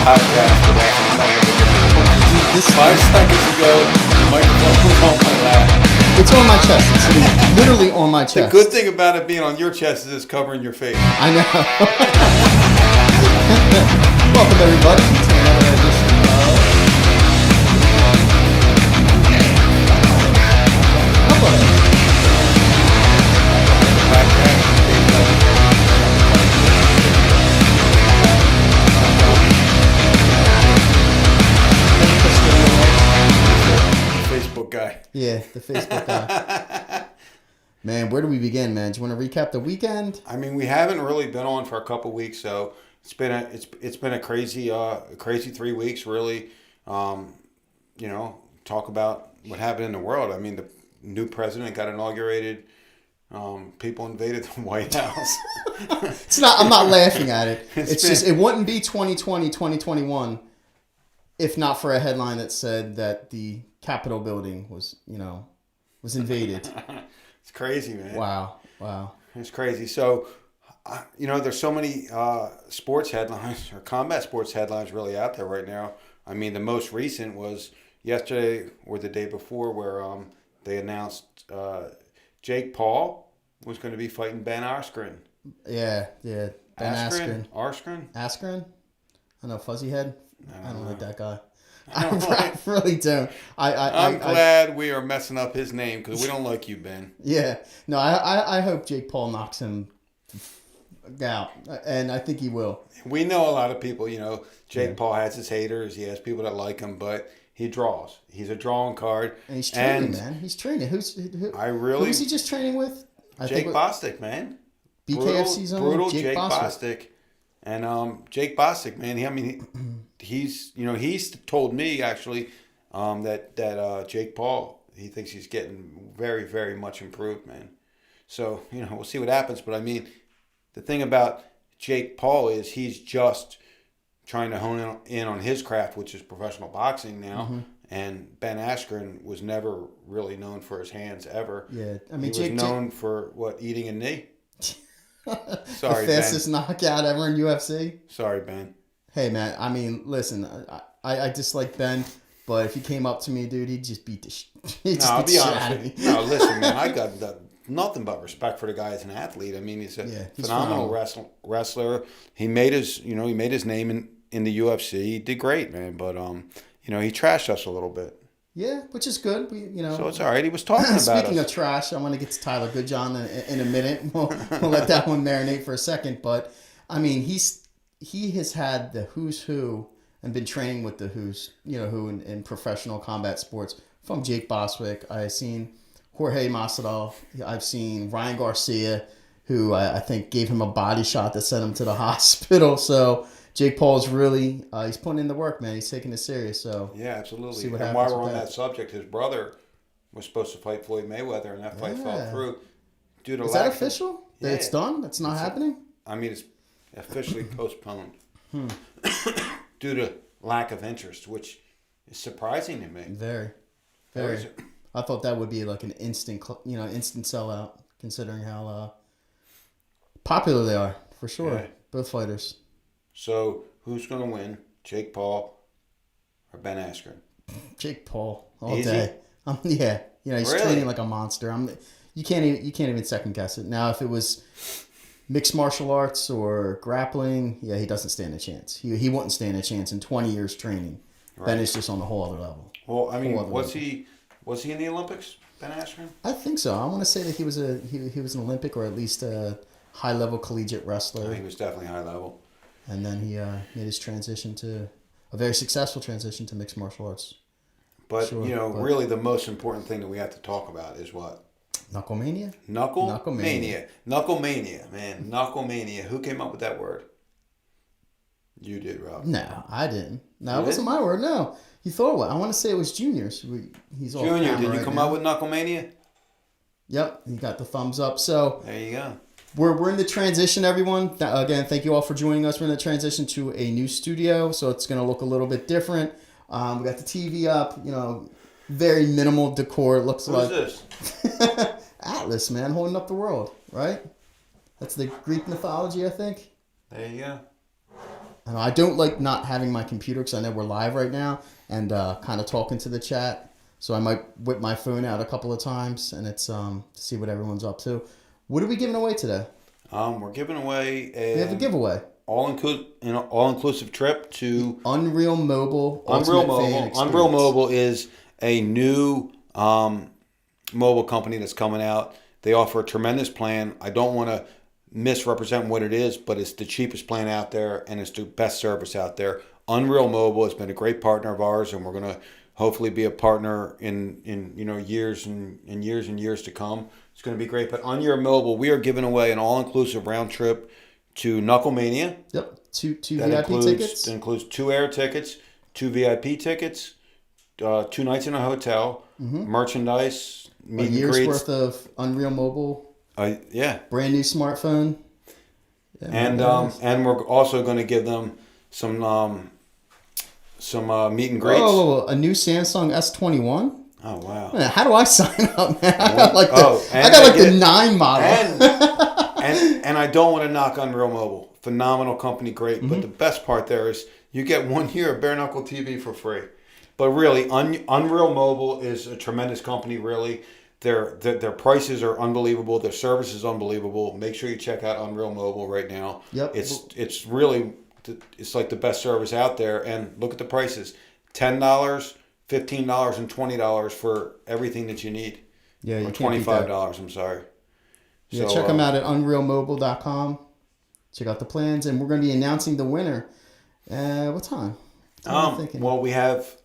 podcast without This 5 seconds ago, the microphone was on my lap. It's on my chest. It's literally on my The chest. good thing about it being on your chest is it's covering your face. I know. Welcome everybody to another edition of Facebook guy. Yeah, the Facebook guy. Man, where do we begin, man? Do you want to recap the weekend? I mean, we haven't really been on for a couple weeks, so it's been a crazy 3 weeks, really. Talk about what happened in the world. I mean, the new president got inaugurated. People invaded the White House. I'm not laughing at it. It's been- just, it wouldn't be 2020, 2021 if not for a headline that said that the Capitol building was invaded. It's crazy, man. Wow. It's crazy. So, there's so many sports headlines or combat sports headlines really out there right now. I mean, the most recent was yesterday or the day before where they announced Jake Paul was going to be fighting Ben Askren. Yeah. Ben Askren. Askren? I know, fuzzy head. I don't like that guy. I really don't. I'm glad we are messing up his name because we don't like you, Ben. Yeah. No, I hope Jake Paul knocks him out, and I think he will. We know a lot of people, Jake Paul has his haters. He has people that like him, but he draws. He's a drawing card. And he's training, man. He's training. Who's he just training with? Jake Bostic, man. BKFC's own brutal Jake Bostic. And Jake Bostic, man, he's told me actually that Jake Paul, he thinks he's getting very, very much improved, man. So, we'll see what happens. But I mean, the thing about Jake Paul is he's just trying to hone in on his craft, which is professional boxing now. Mm-hmm. And Ben Askren was never really known for his hands ever. Yeah, I mean, he was known for eating a knee. Sorry, the fastest knockout ever in UFC. Sorry, Ben. Hey, man. I mean, listen. I dislike Ben, but if he came up to me, dude, he'd just beat the shit. I'll be honest with you. No, listen, man. I got nothing but respect for the guy as an athlete. I mean, he's a phenomenal wrestler. He made his name in the UFC. He did great, man. But he trashed us a little bit. Yeah, which is good. So it's all right. He was talking about Speaking of trash, I want to get to Tyler Goodjohn in a minute. We'll let that one marinate for a second. But, I mean, he has had the who's who and been training with the who's, who in professional combat sports. From Jake Boswick, I've seen Jorge Masvidal. I've seen Ryan Garcia, who I think gave him a body shot that sent him to the hospital. So Jake Paul's really, he's putting in the work, man. He's taking it serious. So yeah, absolutely. See what and happens while we're with on that subject, his brother was supposed to fight Floyd Mayweather, and that fight fell through due to Is that official? Yeah. It's done? It's not happening? I mean, it's officially postponed due to lack of interest, which is surprising to me. Very. I thought that would be like an instant sellout, considering how popular they are, for sure. Yeah. Both fighters. So, who's going to win, Jake Paul or Ben Askren? Jake Paul all Easy? day. He's Really? training like a monster. You can't even second guess it. Now, if it was mixed martial arts or grappling, he doesn't stand a chance. He wouldn't stand a chance in 20 years training. Right. Ben is just on a whole other level. Well, I mean, was he in the Olympics, Ben Askren? I think so. I want to say that he was an Olympic or at least a high level collegiate wrestler. Oh, he was definitely high level. And then he made his a very successful transition to mixed martial arts. But, really the most important thing that we have to talk about is what? Knuckle Mania? Knuckle Mania. Knuckle Mania, man. Knuckle Mania. Who came up with that word? You did, Rob. No, I didn't. No, it wasn't my word, no. He thought what? I want to say it was Junior's. He's all Junior, did you come up with Knuckle Mania? Yep, he got the thumbs up. So there you go. We're in the transition, everyone. Again, thank you all for joining us. We're in the transition to a new studio, so it's going to look a little bit different. We got the TV up, very minimal decor. It looks like this? Atlas, man, holding up the world, right? That's the Greek mythology, I think. There you go. And I don't like not having my computer because I know we're live right now and kind of talking to the chat. So I might whip my phone out a couple of times and it's to see what everyone's up to. What are we giving away today? We're giving away We have a giveaway. All-inclusive trip to Unreal Mobile. Unreal Mobile is a new mobile company that's coming out. They offer a tremendous plan. I don't want to misrepresent what it is, but it's the cheapest plan out there and it's the best service out there. Unreal Mobile has been a great partner of ours, and we're going to hopefully be a partner in years and years to come. It's going to be great. But on your mobile, we are giving away an all-inclusive round trip to KnuckleMania. Yep. Two VIP tickets. That includes 2 air tickets, 2 VIP tickets, 2 nights in a hotel, merchandise, meet and greets. A year's worth of Unreal Mobile. Yeah. Brand new smartphone. Yeah, and we're also going to give them some meet and greets. Oh, a new Samsung S21. Oh wow! Man, how do I sign up, man? I got like the 9 model. And I don't want to knock Unreal Mobile. Phenomenal company, great. But the best part there is you get 1 year of Bare Knuckle TV for free. But really, Unreal Mobile is a tremendous company. Really, their prices are unbelievable. Their service is unbelievable. Make sure you check out Unreal Mobile right now. Yep. It's really like the best service out there. And look at the prices: $10, $15, and $20 for everything that you need. Yeah, or $25. I'm sorry. Yeah, check them out at unrealmobile.com. Check out the plans, and we're going to be announcing the winner. What time? Well, we have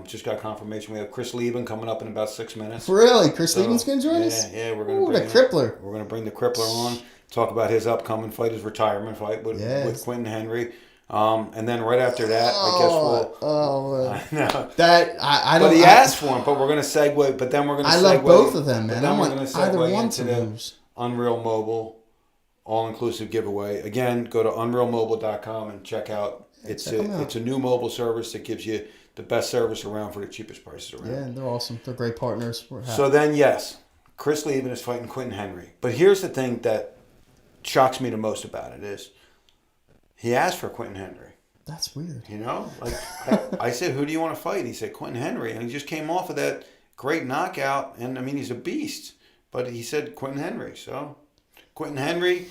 just got confirmation. We have Chris Leben coming up in about 6 minutes. Really? Chris Leben's going to join us? Yeah, we're going to bring the Crippler. We're going to bring the Crippler on. Talk about his upcoming fight, his retirement fight with Quentin Henry. And then right after that, I guess we'll. I know. I don't. But he asked for him. But we're going to segue. But then we're going to. I love both of them, man. Then I we're want going to either segue one into to the lose. Unreal Mobile all-inclusive giveaway. Again, go to unrealmobile.com and check out. It's a new mobile service that gives you the best service around for the cheapest prices around. Yeah, they're awesome. They're great partners. So then, yes, Chris Leben is fighting Quentin Henry. But here's the thing that shocks me the most about it is he asked for Quentin Henry. That's weird. You know, like I said, who do you want to fight? He said Quentin Henry, and he just came off of that great knockout, and I mean he's a beast. But he said Quentin Henry, so Quentin Henry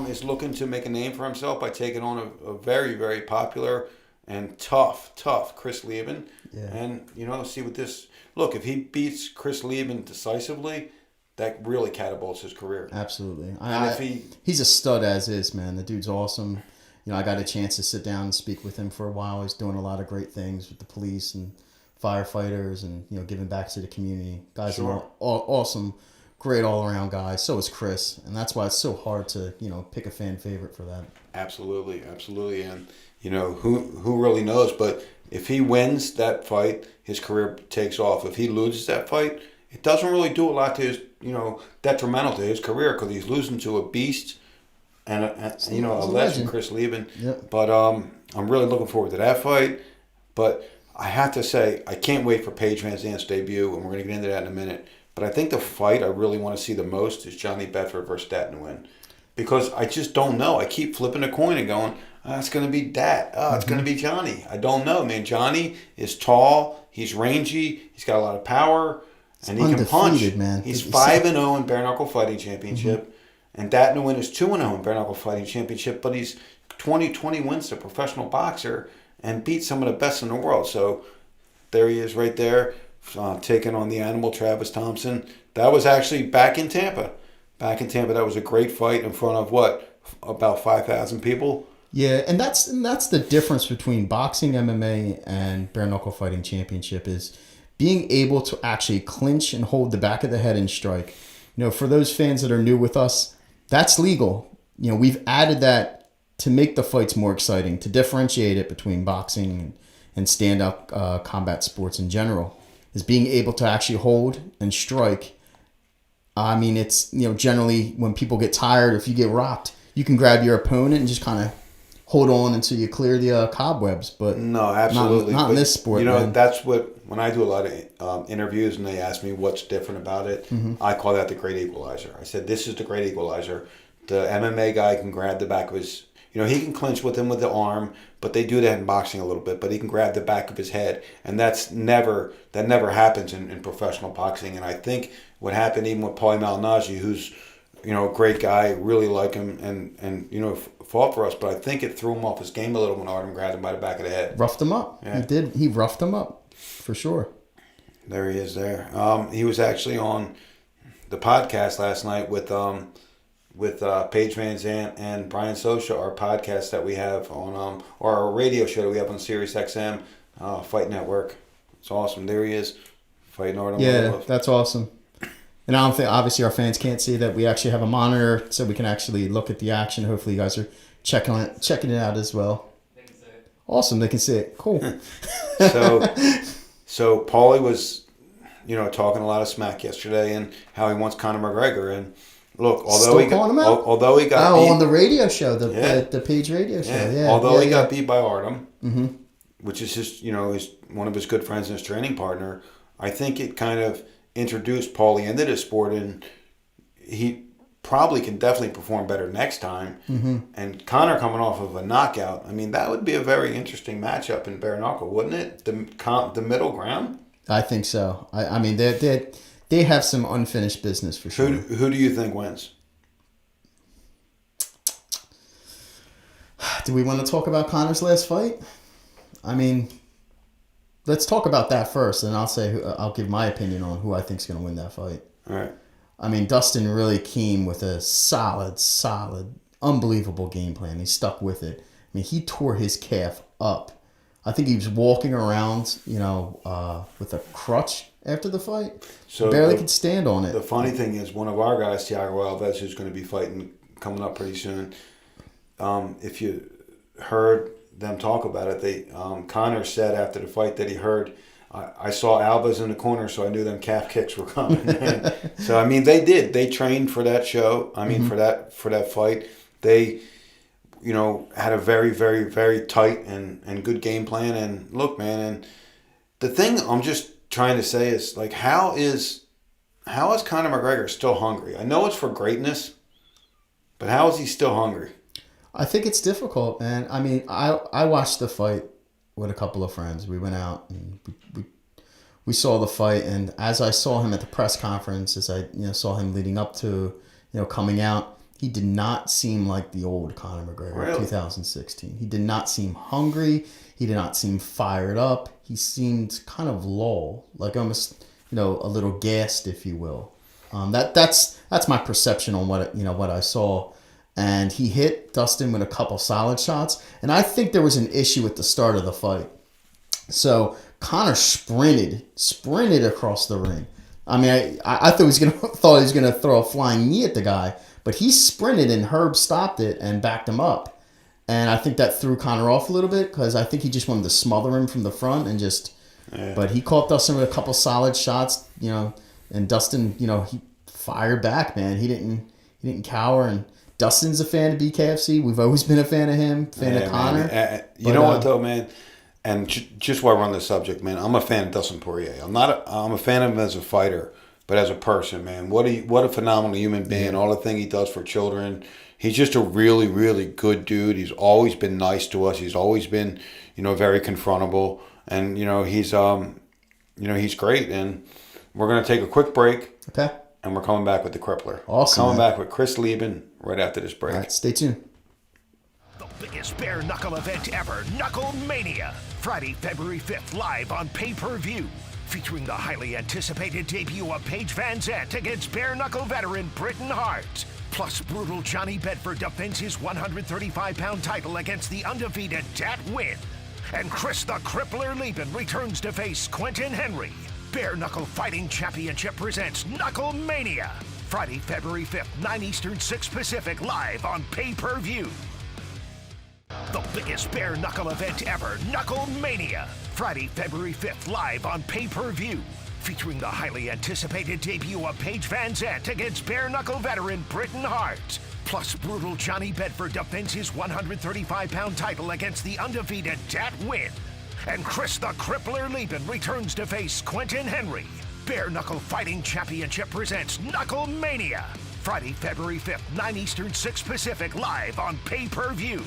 is looking to make a name for himself by taking on a very, very popular and tough Chris Leben. Yeah. And see what this look. If he beats Chris Leben decisively, that really catapults his career. Absolutely. He's a stud as is, man. The dude's awesome. I got a chance to sit down and speak with him for a while. He's doing a lot of great things with the police and firefighters and, giving back to the community. Guys are awesome, great all-around guys. So is Chris. And that's why it's so hard to, pick a fan favorite for that. Absolutely. And, who really knows? But if he wins that fight, his career takes off. If he loses that fight, it doesn't really do a lot to his, detrimental to his career because he's losing to a beast and a legend, Chris Leben. Yep. But I'm really looking forward to that fight. But I have to say, I can't wait for Paige Van Zandt's debut, and we're going to get into that in a minute. But I think the fight I really want to see the most is Johnny Bedford versus Dat Nguyen. Because I just don't know. I keep flipping a coin and going, it's going to be Dat. It's going to be Johnny. I don't know, man. Johnny is tall. He's rangy. He's got a lot of power. And he can punch. Man. He's 5-0 in bare knuckle fighting championship. And Dat Nguyen is 2-0 in bare knuckle fighting championship. But he's 20 wins to professional boxer and beat some of the best in the world. So there he is right there, taking on the animal Travis Thompson. That was actually back in Tampa. That was a great fight in front of about 5,000 people. Yeah, and that's the difference between boxing, MMA, and bare knuckle fighting championship is being able to actually clinch and hold the back of the head and strike. For those fans that are new with us, that's legal. We've added that to make the fights more exciting, to differentiate it between boxing and stand-up combat sports in general, is being able to actually hold and strike. I mean, it's, generally when people get tired, if you get rocked, you can grab your opponent and just kind of hold on until you clear the cobwebs. But no, absolutely not in this sport. That's when I do a lot of interviews and they ask me what's different about it. I call that the great equalizer. I said, this is the great equalizer. The MMA guy can grab the back of his, he can clinch with him with the arm, but they do that in boxing a little bit. But he can grab the back of his head, and that never happens in professional boxing. And I think what happened even with Paulie Malignaggi, who's a great guy, really like him, and fought for us. But I think it threw him off his game a little when Artem grabbed him by the back of the head. Roughed him up. Yeah. He did. He roughed him up for sure. There he is. There. He was actually on the podcast last night with Paige Van Zandt and Brian Soscia, our podcast that we have on our radio show that we have on Sirius XM Fight Network. It's awesome. There he is, fighting Artem. Yeah, that's awesome. And I don't think, obviously, our fans can't see that we actually have a monitor, so we can actually look at the action. Hopefully, you guys are checking it out as well. They can see it. Awesome, they can see it. Cool. So Paulie was, talking a lot of smack yesterday and how he wants Conor McGregor. And look, although he got beat on the radio show, the Page radio show. Yeah. Although he got beat by Artem, which is his, his one of his good friends and his training partner, I think it kind of introduced Paulie into the sport, and he probably can definitely perform better next time. And Conor coming off of a knockout, I mean, that would be a very interesting matchup in bare knuckle, wouldn't it? The middle ground. I think so. I mean, they have some unfinished business for sure. Who do you think wins? Do we want to talk about Conor's last fight? I mean, let's talk about that first, and I'll give my opinion on who I think is going to win that fight. All right. I mean, Dustin really came with a solid, unbelievable game plan. He stuck with it. I mean, he tore his calf up. I think he was walking around, with a crutch after the fight. So barely could stand on it. The funny thing is, one of our guys, Thiago Alves, who's going to be fighting coming up pretty soon, if you heard them talk about it, Conor said after the fight that he heard, I saw Alves in the corner, so I knew them calf kicks were coming. So I mean, they did. They trained for that show. I mean, for that fight, they had a very, very, very tight and good game plan. And look, man, and the thing I'm just trying to say is, like, how is Conor McGregor still hungry? I know it's for greatness, but how is he still hungry? I think it's difficult, man. I mean, I watched the fight with a couple of friends. We went out and we saw the fight, and as I saw him at the press conference, as I saw him leading up to coming out, he did not seem like the old Conor McGregor of 2016. He did not seem hungry. He did not seem fired up. He seemed kind of lull, like almost a little gassed, if you will. That's my perception on what I saw. And he hit Dustin with a couple solid shots. And I think there was an issue at the start of the fight. So Conor sprinted across the ring. I mean, I thought he was gonna throw a flying knee at the guy, but he sprinted and Herb stopped it and backed him up. And I think that threw Conor off a little bit because I think he just wanted to smother him from the front and just. Yeah. But he caught Dustin with a couple solid shots, and Dustin, he fired back, man. He didn't cower. And Dustin's a fan of BKFC. We've always been a fan of him, of Conor. You know what though, man? And just while we're on the subject, man, I'm a fan of Dustin Poirier. I'm a fan of him as a fighter, but as a person, man, what a phenomenal human being. All the thing he does for children. He's just a really, really good dude. He's always been nice to us. He's always been, very confrontable. And he's great. And we're gonna take a quick break. Okay. And we're coming back with the Crippler. Awesome. Coming back with Chris Leben right after this break. All right, stay tuned. The biggest bare knuckle event ever, Knuckle Mania. Friday, February 5th, live on pay-per-view. Featuring the highly anticipated debut of Paige Van Zandt against bare knuckle veteran Britton Hart. Plus, brutal Johnny Bedford defends his 135-pound title against the undefeated Dat Win. And Chris the Crippler Leben returns to face Quentin Henry. Bare Knuckle Fighting Championship presents Knuckle Mania. Friday, February 5th, 9 Eastern, 6 Pacific, live on pay-per-view. The biggest bare knuckle event ever, Knuckle Mania. Friday, February 5th, live on pay-per-view. Featuring the highly anticipated debut of Paige Van Zandt against bare knuckle veteran Britton Hart. Plus, brutal Johnny Bedford defends his 135-pound title against the undefeated Dat Win. And Chris the Crippler Leben returns to face Quentin Henry. Bare Knuckle Fighting Championship presents Knuckle Mania. Friday, February 5th, 9 Eastern, 6 Pacific, live on pay-per-view.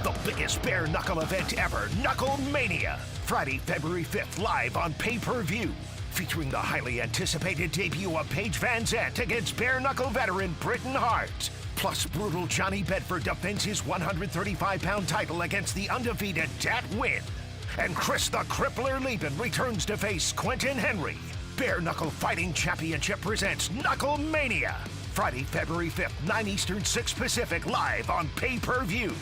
The biggest bare knuckle event ever, Knuckle Mania. Friday, February 5th, live on pay-per-view. Featuring the highly anticipated debut of Paige Van Zandt against bare knuckle veteran Britton Hart. Plus, brutal Johnny Bedford defends his 135-pound title against the undefeated Dat Win. And Chris the Crippler Leben returns to face Quentin Henry. Bare Knuckle Fighting Championship presents Knuckle Mania. Friday, February 5th, 9 Eastern, 6 Pacific, live on pay-per-view.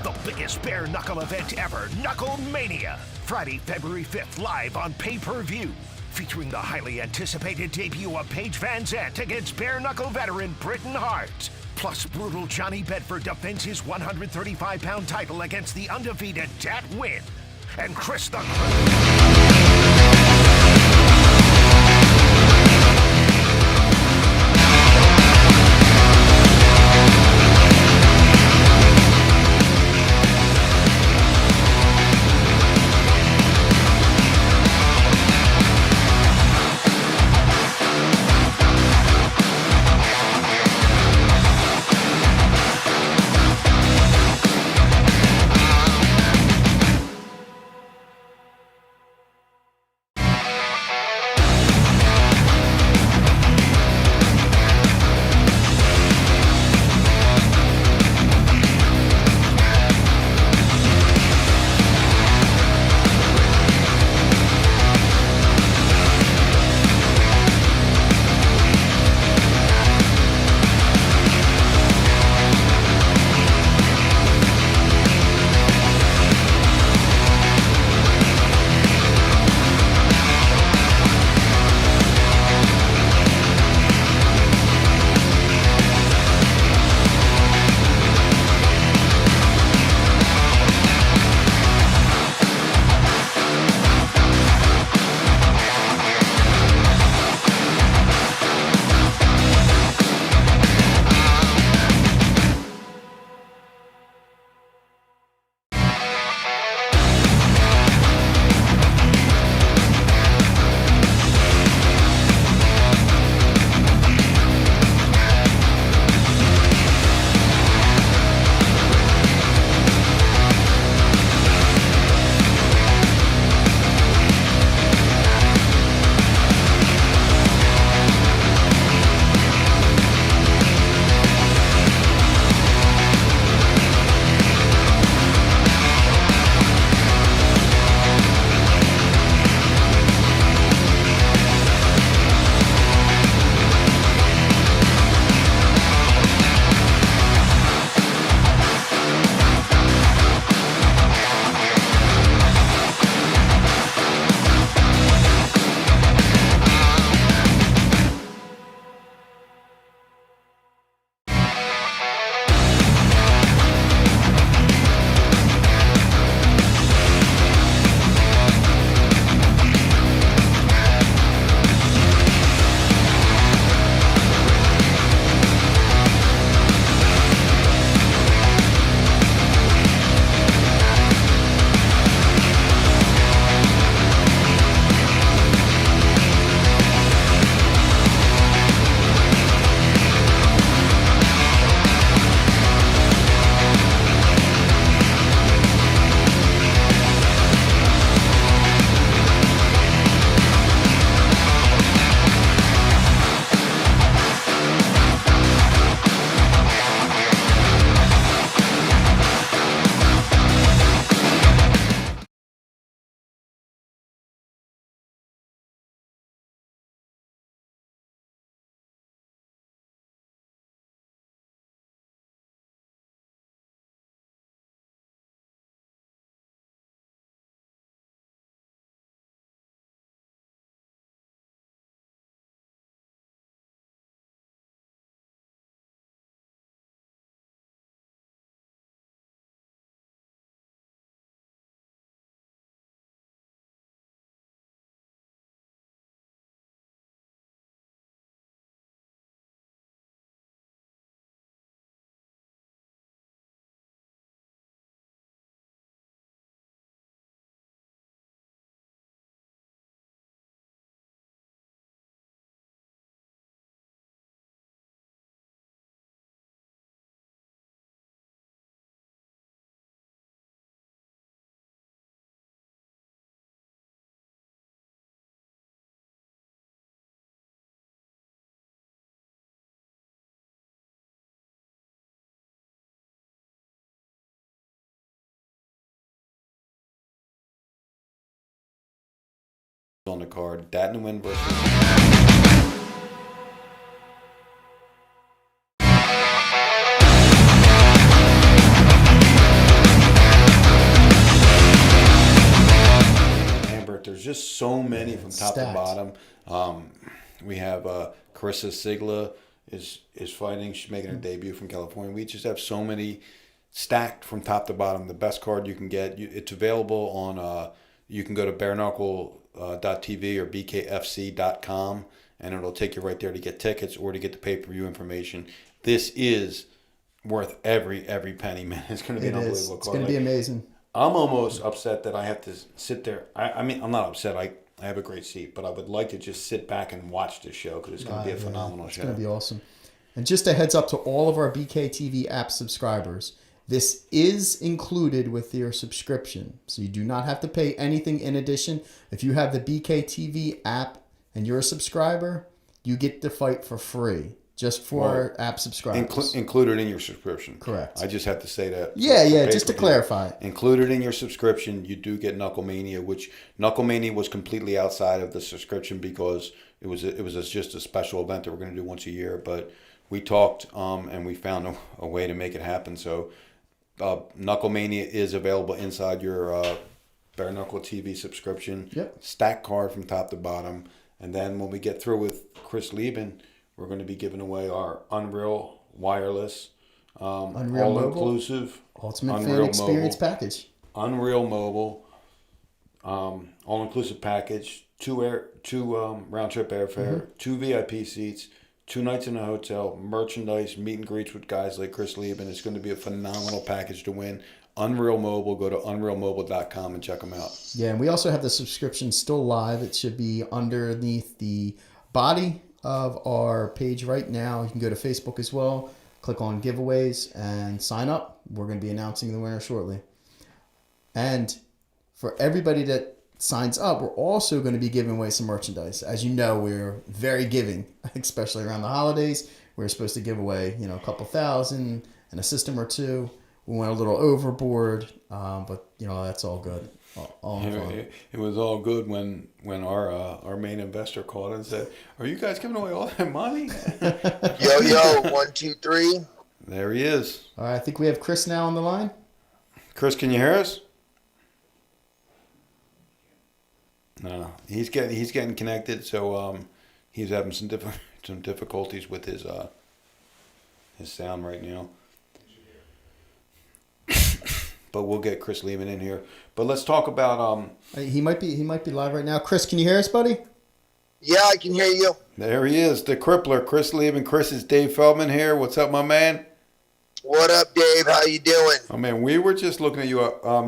The biggest bare knuckle event ever, Knuckle Mania. Friday, February 5th, live on pay-per-view. Featuring the highly anticipated debut of Paige Van Zandt against bare knuckle veteran Britton Hart. Plus, brutal Johnny Bedford defends his 135-pound title against the undefeated Dat Win. And Chris the on the card. Dat Nguyen versus... There's just so many from top to bottom. We have Carissa Sigla is fighting. She's making her debut from California. We just have so many stacked from top to bottom. The best card you can get. It's available on. You can go to bareknuckle.tv or BKFC.com, and it'll take you right there to get tickets or to get the pay-per-view information. This is worth every penny, man. It's going to be an unbelievable card. It's going to be amazing. I'm almost upset that I have to sit there. I mean, I'm not upset. I have a great seat, but I would like to just sit back and watch this show because it's going to be a phenomenal show. It's going to be awesome. And just a heads up to all of our BKTV app subscribers, this is included with your subscription. So you do not have to pay anything in addition. If you have the BKTV app and you're a subscriber, you get the fight for free. Just for app subscribers. Included in your subscription. Correct. I just have to say that. Yeah, just to clarify. Included in your subscription, you do get KnuckleMania, which KnuckleMania was completely outside of the subscription because it was just a special event that we're going to do once a year. But we talked and we found a way to make it happen. So KnuckleMania is available inside your Bare Knuckle TV subscription. Yep. Stack card from top to bottom. And then when we get through with Chris Leben, we're going to be giving away our Unreal Wireless, Unreal all-inclusive, Ultimate Fan Experience package. Unreal Mobile, all-inclusive package, two round-trip airfare, 2 VIP seats, 2 nights in a hotel, merchandise, meet and greets with guys like Chris Leben. It's going to be a phenomenal package to win. Unreal Mobile, go to unrealmobile.com and check them out. Yeah, and we also have the subscription still live. It should be underneath the body of our page right now. You can go to Facebook as well, click on giveaways and sign up. We're going to be announcing the winner shortly. And for everybody that signs up, we're also going to be giving away some merchandise. As you know, we're very giving, especially around the holidays. We're supposed to give away, a couple thousand and a system or two. We went a little overboard, but that's all good. It was all good when our main investor called and said, "Are you guys giving away all that money?" Yo, 1, 2, 3. There he is. All right, I think we have Chris now on the line. Chris, can you hear us? No, he's getting connected. So he's having some difficulties with his sound right now. But we'll get Chris Leben in here. But let's talk about he might be live right now. Chris, can you hear us, buddy? Yeah, I can hear you. There he is, the crippler, Chris Leben. Chris, is Dave Feldman here. What's up, my man? What up, Dave? How you doing? Oh man, we were just looking at you.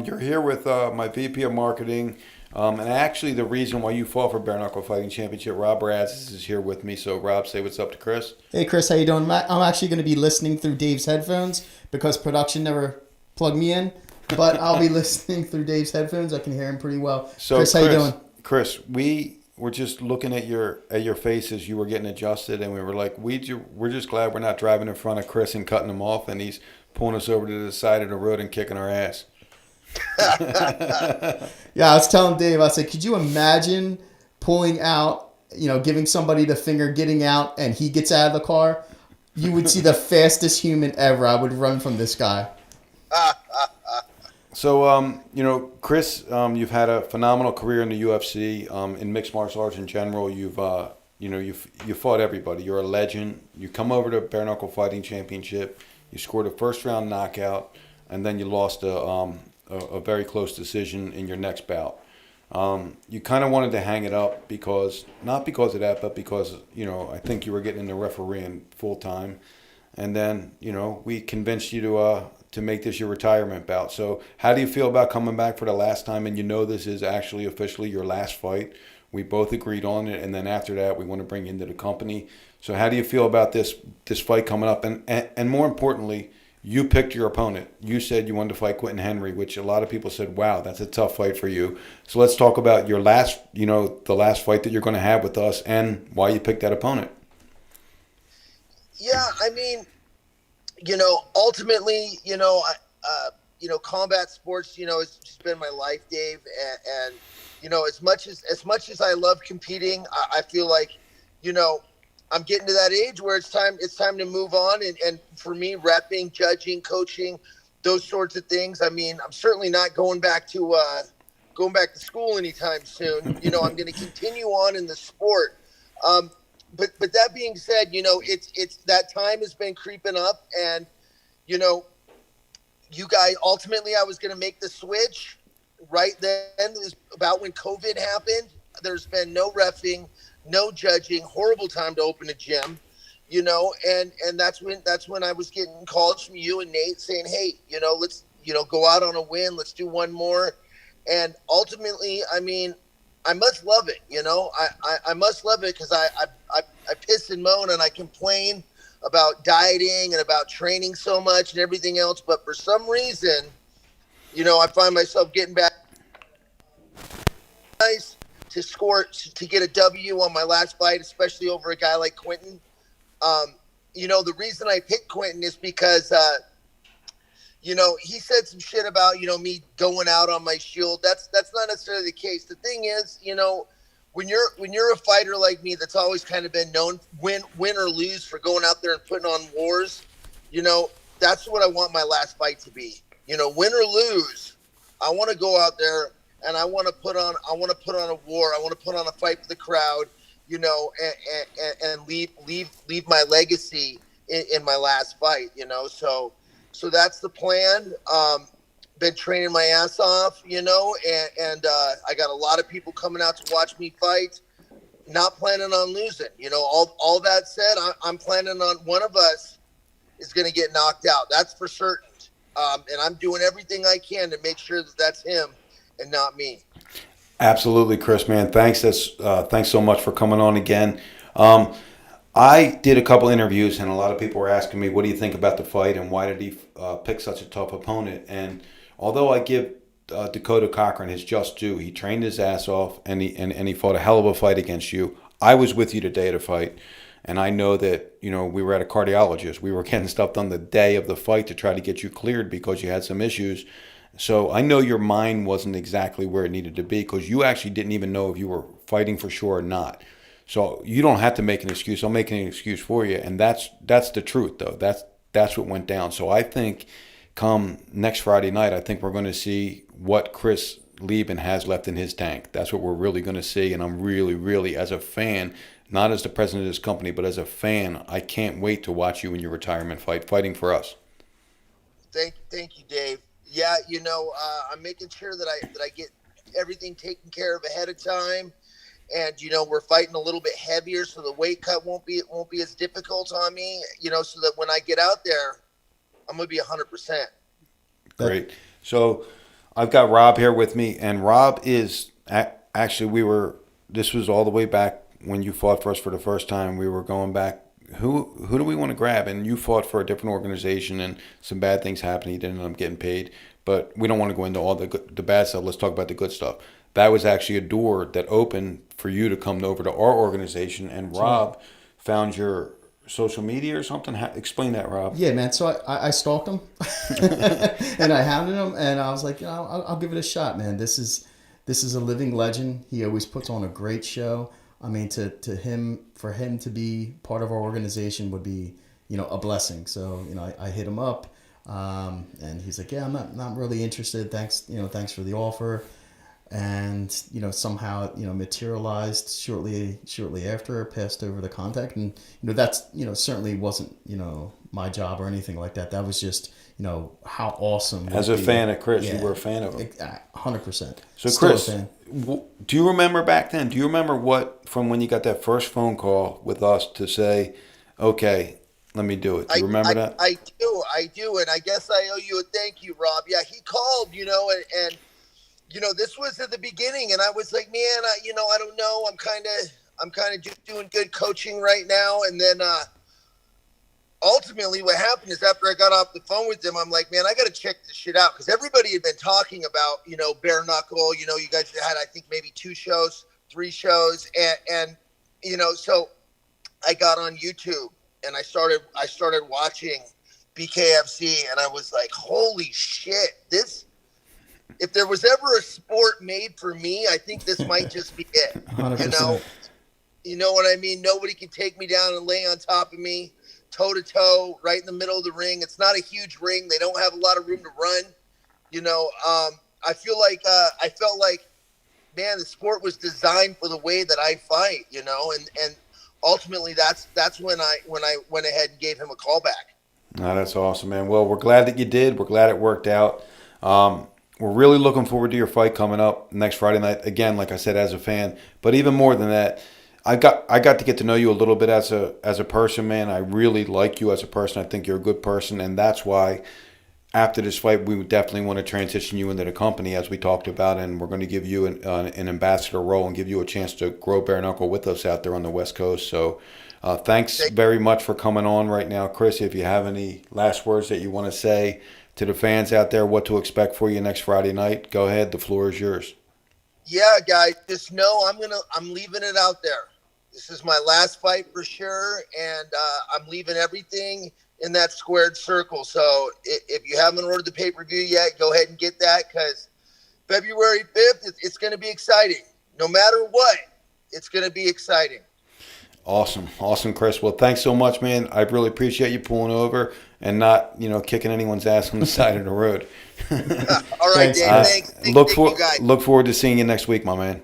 You're here with my VP of marketing, and actually the reason why you fought for Bare Knuckle Fighting Championship, Rob Brazis, is here with me. So Rob, say what's up to Chris. Hey Chris, how you doing? I'm actually going to be listening through Dave's headphones because production never plugged me in. But I'll be listening through Dave's headphones. I can hear him pretty well. So Chris, how you doing? Chris, we were just looking at your faces. You were getting adjusted, and we were like, we're just glad we're not driving in front of Chris and cutting him off, and he's pulling us over to the side of the road and kicking our ass. Yeah, I was telling Dave, I said, could you imagine pulling out, giving somebody the finger, getting out, and he gets out of the car? You would see the fastest human ever. I would run from this guy. So, Chris, you've had a phenomenal career in the UFC, in mixed martial arts in general. You've fought everybody. You're a legend. You come over to Bare Knuckle Fighting Championship. You scored a first-round knockout, and then you lost a very close decision in your next bout. You kind of wanted to hang it up not because of that, but because, I think you were getting into refereeing full-time. And then, we convinced you to make this your retirement bout. So how do you feel about coming back for the last time? And this is actually officially your last fight. We both agreed on it. And then after that, we want to bring you into the company. So how do you feel about this fight coming up? And more importantly, you picked your opponent. You said you wanted to fight Quentin Henry, which a lot of people said, wow, that's a tough fight for you. So let's talk about your last, the last fight that you're going to have with us and why you picked that opponent. Yeah, I mean, ultimately, combat sports, it's just been my life, Dave. And as much as I love competing, I feel like, I'm getting to that age where it's time to move on. And for me, repping, judging, coaching, those sorts of things. I mean, I'm certainly not going back to school anytime soon. I'm going to continue on in the sport. But that being said, it's that time has been creeping up, and, you guys, ultimately I was going to make the switch right then. Is about when COVID happened. There's been no reffing, no judging, horrible time to open a gym, and that's when I was getting calls from you and Nate saying, hey, let's, go out on a win. Let's do one more. And ultimately, I mean, I must love it. I must love it, because I piss and moan and I complain about dieting and about training so much and everything else. But for some reason, I find myself getting back nice to get a W on my last fight, especially over a guy like Quentin. The reason I picked Quentin is because, he said some shit about, me going out on my shield. That's not necessarily the case. The thing is, when you're a fighter like me, that's always kind of been known, win or lose, for going out there and putting on wars, that's what I want my last fight to be. Win or lose, I want to go out there and I want to put on a war. I want to put on a fight for the crowd, and leave my legacy in my last fight, So that's the plan. Been training my ass off, and I got a lot of people coming out to watch me fight. Not planning on losing. All that said, I'm planning on one of us is going to get knocked out. That's for certain. And I'm doing everything I can to make sure that that's him and not me. Absolutely, Chris, man. Thanks. Thanks so much for coming on again. I did a couple interviews, and a lot of people were asking me, what do you think about the fight, and why did he pick such a tough opponent? And although I give Dakota Cochran his just due, he trained his ass off, and he fought a hell of a fight against you. I was with you the day of the fight, and I know that, we were at a cardiologist. We were getting stuff done the day of the fight to try to get you cleared because you had some issues. So I know your mind wasn't exactly where it needed to be, because you actually didn't even know if you were fighting for sure or not. So you don't have to make an excuse. I'm making an excuse for you, and that's the truth, though. That's what went down. So I think come next Friday night, I think we're going to see what Chris Leben has left in his tank. That's what we're really going to see, and I'm really, really, as a fan, not as the president of this company, but as a fan, I can't wait to watch you in your retirement fighting for us. Thank you, Dave. Yeah, I'm making sure that I get everything taken care of ahead of time. And, we're fighting a little bit heavier, so the weight cut won't be as difficult on me, so that when I get out there, I'm going to be 100%. Great. So I've got Rob here with me, and Rob is actually, this was all the way back when you fought for us for the first time. We were going back, who do we want to grab? And you fought for a different organization, and some bad things happened. You didn't end up getting paid, but we don't want to go into all the bad stuff. Let's talk about the good stuff. That was actually a door that opened for you to come over to our organization, and Rob found your social media or something. Explain that, Rob. Yeah, man. So I stalked him, and I hounded him, and I was like, I'll give it a shot, man. This is a living legend. He always puts on a great show. I mean, for him to be part of our organization would be, a blessing. So, I hit him up, and he's like, yeah, I'm not really interested. Thanks for the offer. And, somehow, materialized shortly after, passed over the contact. And, that's, certainly wasn't, my job or anything like that. That was just, how awesome. As a fan of Chris, you were a fan of him. 100%. So, Chris, do you remember back then, do you remember from when you got that first phone call with us to say, okay, let me do it? Do you remember that? I do. And I guess I owe you a thank you, Rob. Yeah, he called, and this was at the beginning, and I was like, man, I don't know. I'm kind of just doing good coaching right now. And then ultimately what happened is after I got off the phone with him, I'm like, man, I got to check this shit out. Because everybody had been talking about, bare knuckle. You guys had, I think, maybe 2 shows, 3 shows. And so I got on YouTube and I started watching BKFC, and I was like, holy shit, this if there was ever a sport made for me, I think this might just be it. 100%. You know what I mean? Nobody can take me down and lay on top of me, toe to toe, right in the middle of the ring. It's not a huge ring. They don't have a lot of room to run. I feel like I felt like, man, the sport was designed for the way that I fight. And ultimately that's when I went ahead and gave him a call back. No, that's awesome, man. Well, we're glad that you did. We're glad it worked out. We're really looking forward to your fight coming up next Friday night. Again, like I said, as a fan, but even more than that, I got to get to know you a little bit as a person, man. I really like you as a person. I think you're a good person, and that's why after this fight, we would definitely want to transition you into the company, as we talked about, and we're going to give you an ambassador role and give you a chance to grow bare knuckle with us out there on the West Coast. So thanks very much for coming on right now. Chris, if you have any last words that you want to say to the fans out there, what to expect for you next Friday night, go ahead. The floor is yours. Yeah, guys, just know I'm leaving it out there. This is my last fight for sure, and I'm leaving everything in that squared circle. So if you haven't ordered the pay-per-view yet, go ahead and get that, because February 5th, it's going to be exciting. No matter what, it's going to be exciting. Awesome, Chris. Well, thanks so much, man. I really appreciate you pulling over and not, kicking anyone's ass on the side of the road. All right, Dave. Thanks. Look forward to seeing you next week, my man.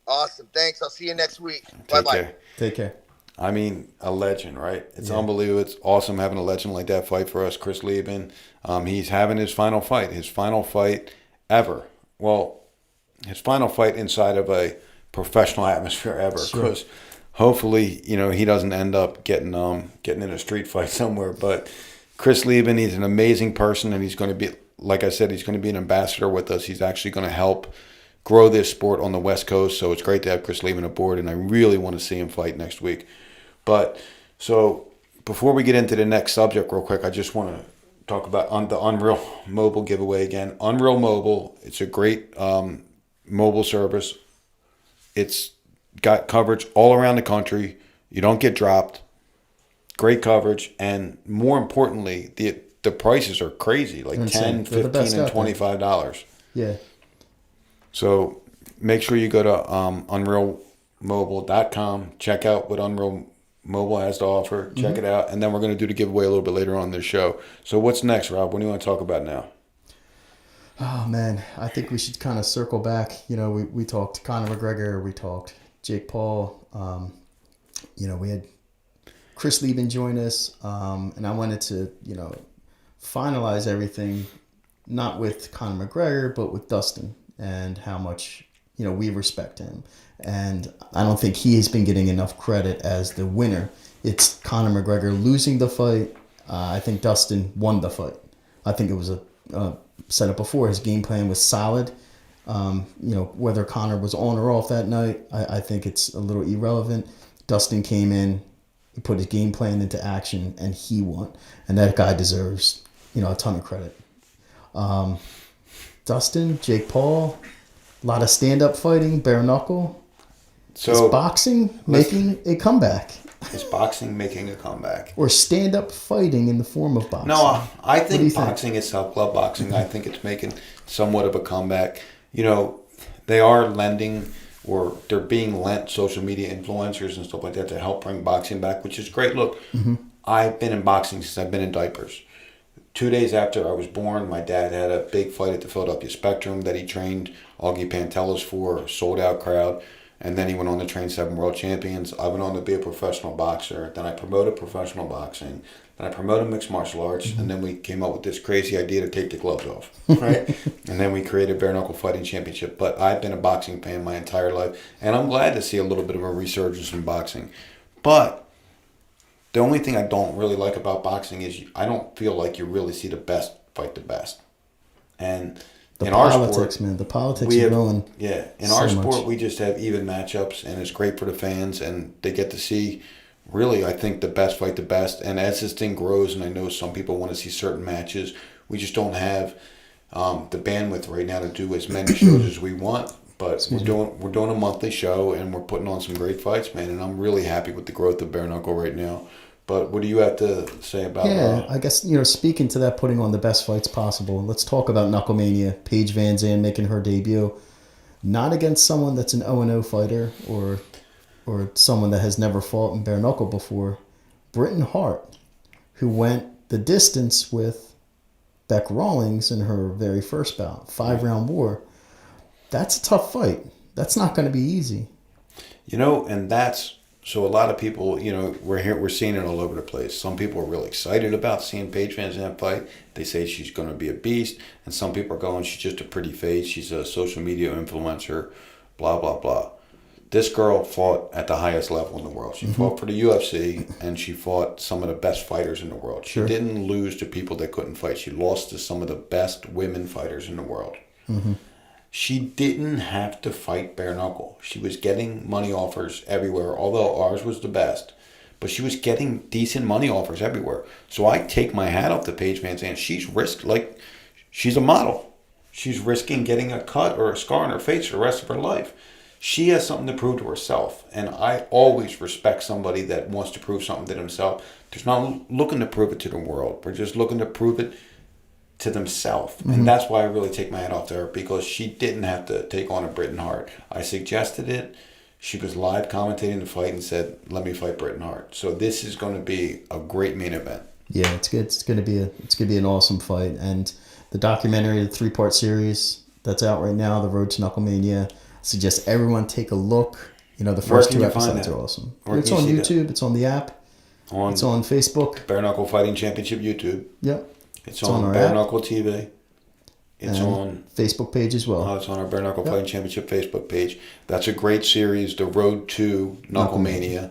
Awesome. Thanks. I'll see you next week. Bye-bye. Take care. I mean, a legend, right? It's unbelievable. It's awesome having a legend like that fight for us, Chris Leben. He's having his final fight ever. Well, his final fight inside of a professional atmosphere ever. Because hopefully, he doesn't end up getting in a street fight somewhere. But Chris Leben, he's an amazing person, and he's going to be, like I said, he's going to be an ambassador with us. He's actually going to help grow this sport on the West Coast. So it's great to have Chris Leben aboard, and I really want to see him fight next week. But so before we get into the next subject real quick, I just want to talk about the Unreal Mobile giveaway again. Unreal Mobile, it's a great mobile service. It's got coverage all around the country. You don't get dropped. Great coverage. And more importantly, the prices are crazy, like $10, $15, and $25. Yeah. So make sure you go to unrealmobile.com, check out what Unreal Mobile has to offer, check it out, and then we're going to do the giveaway a little bit later on in the show. So what's next, Rob? What do you want to talk about now? Oh, man, I think we should kind of circle back. We talked Conor McGregor, we talked Jake Paul. We had Chris Leben join us, and I wanted to, finalize everything, not with Conor McGregor, but with Dustin, and how much, we respect him. And I don't think he has been getting enough credit as the winner. It's Conor McGregor losing the fight. I think Dustin won the fight. I think it was set up before. His game plan was solid. Whether Conor was on or off that night, I think it's a little irrelevant. Dustin came in, he put his game plan into action, and he won. And that guy deserves, a ton of credit. Dustin, Jake Paul, a lot of stand-up fighting, bare knuckle. So is boxing making a comeback? Is boxing making a comeback? Or stand-up fighting in the form of boxing? No, I think boxing itself, club boxing, I think it's making somewhat of a comeback. They are lending, or they're being lent, social media influencers and stuff like that to help bring boxing back, which is great. Look, I've been in boxing since I've been in diapers. 2 days after I was born, my dad had a big fight at the Philadelphia Spectrum that he trained Augie Pantelis for, a sold-out crowd. And then he went on to train 7 world champions. I went on to be a professional boxer. Then I promoted professional boxing. Then I promoted mixed martial arts. And then we came up with this crazy idea to take the gloves off. Right? And then we created Bare Knuckle Fighting Championship. But I've been a boxing fan my entire life. And I'm glad to see a little bit of a resurgence in boxing. But the only thing I don't really like about boxing is I don't feel like you really see the best fight the best. And the in politics, our sport, man. The politics are ruined. Yeah. In our sport, we just have even matchups, and it's great for the fans, and they get to see, really, I think, the best fight the best. And as this thing grows, and I know some people want to see certain matches, we just don't have the bandwidth right now to do as many shows as we want. But we're doing a monthly show, and we're putting on some great fights, man. And I'm really happy with the growth of Bare Knuckle right now. But what do you have to say about Yeah, I guess, speaking to that, putting on the best fights possible, let's talk about KnuckleMania. Paige Van Zandt making her debut. Not against someone that's an 0-0 fighter or someone that has never fought in bare knuckle before. Britain Hart, who went the distance with Beck Rawlings in her very first bout, 5-round war. That's a tough fight. That's not going to be easy. And that's so a lot of people, we're seeing it all over the place. Some people are really excited about seeing Paige Van Zandt fight. They say she's going to be a beast, and some people are going, she's just a pretty face. She's a social media influencer, blah blah blah. This girl fought at the highest level in the world. She fought for the UFC, and she fought some of the best fighters in the world. She didn't lose to people that couldn't fight. She lost to some of the best women fighters in the world. She didn't have to fight bare knuckle. She was getting money offers everywhere, although ours was the best. But she was getting decent money offers everywhere. So I take my hat off to Paige Van Zandt. She's she's a model. She's risking getting a cut or a scar on her face for the rest of her life. She has something to prove to herself. And I always respect somebody that wants to prove something to themselves. They're not looking to prove it to the world. They're just looking to prove it to themselves. And that's why I really take my hat off to her, because she didn't have to take on a Britain Hart. I suggested it. She was live commentating the fight and said, let me fight Britain Hart. So this is going to be a great main event. Yeah, it's good. It's going to be an awesome fight. And the documentary, the 3-part series that's out right now, The Road to KnuckleMania, I suggest everyone take a look. The first 2 episodes are awesome. It's on YouTube. It's on the app. It's on Facebook. Bare Knuckle Fighting Championship YouTube. Yep. It's on Bare Knuckle TV. It's on Facebook page as well. It's on our Bare Knuckle Fighting Championship Facebook page. That's a great series, The Road to KnuckleMania.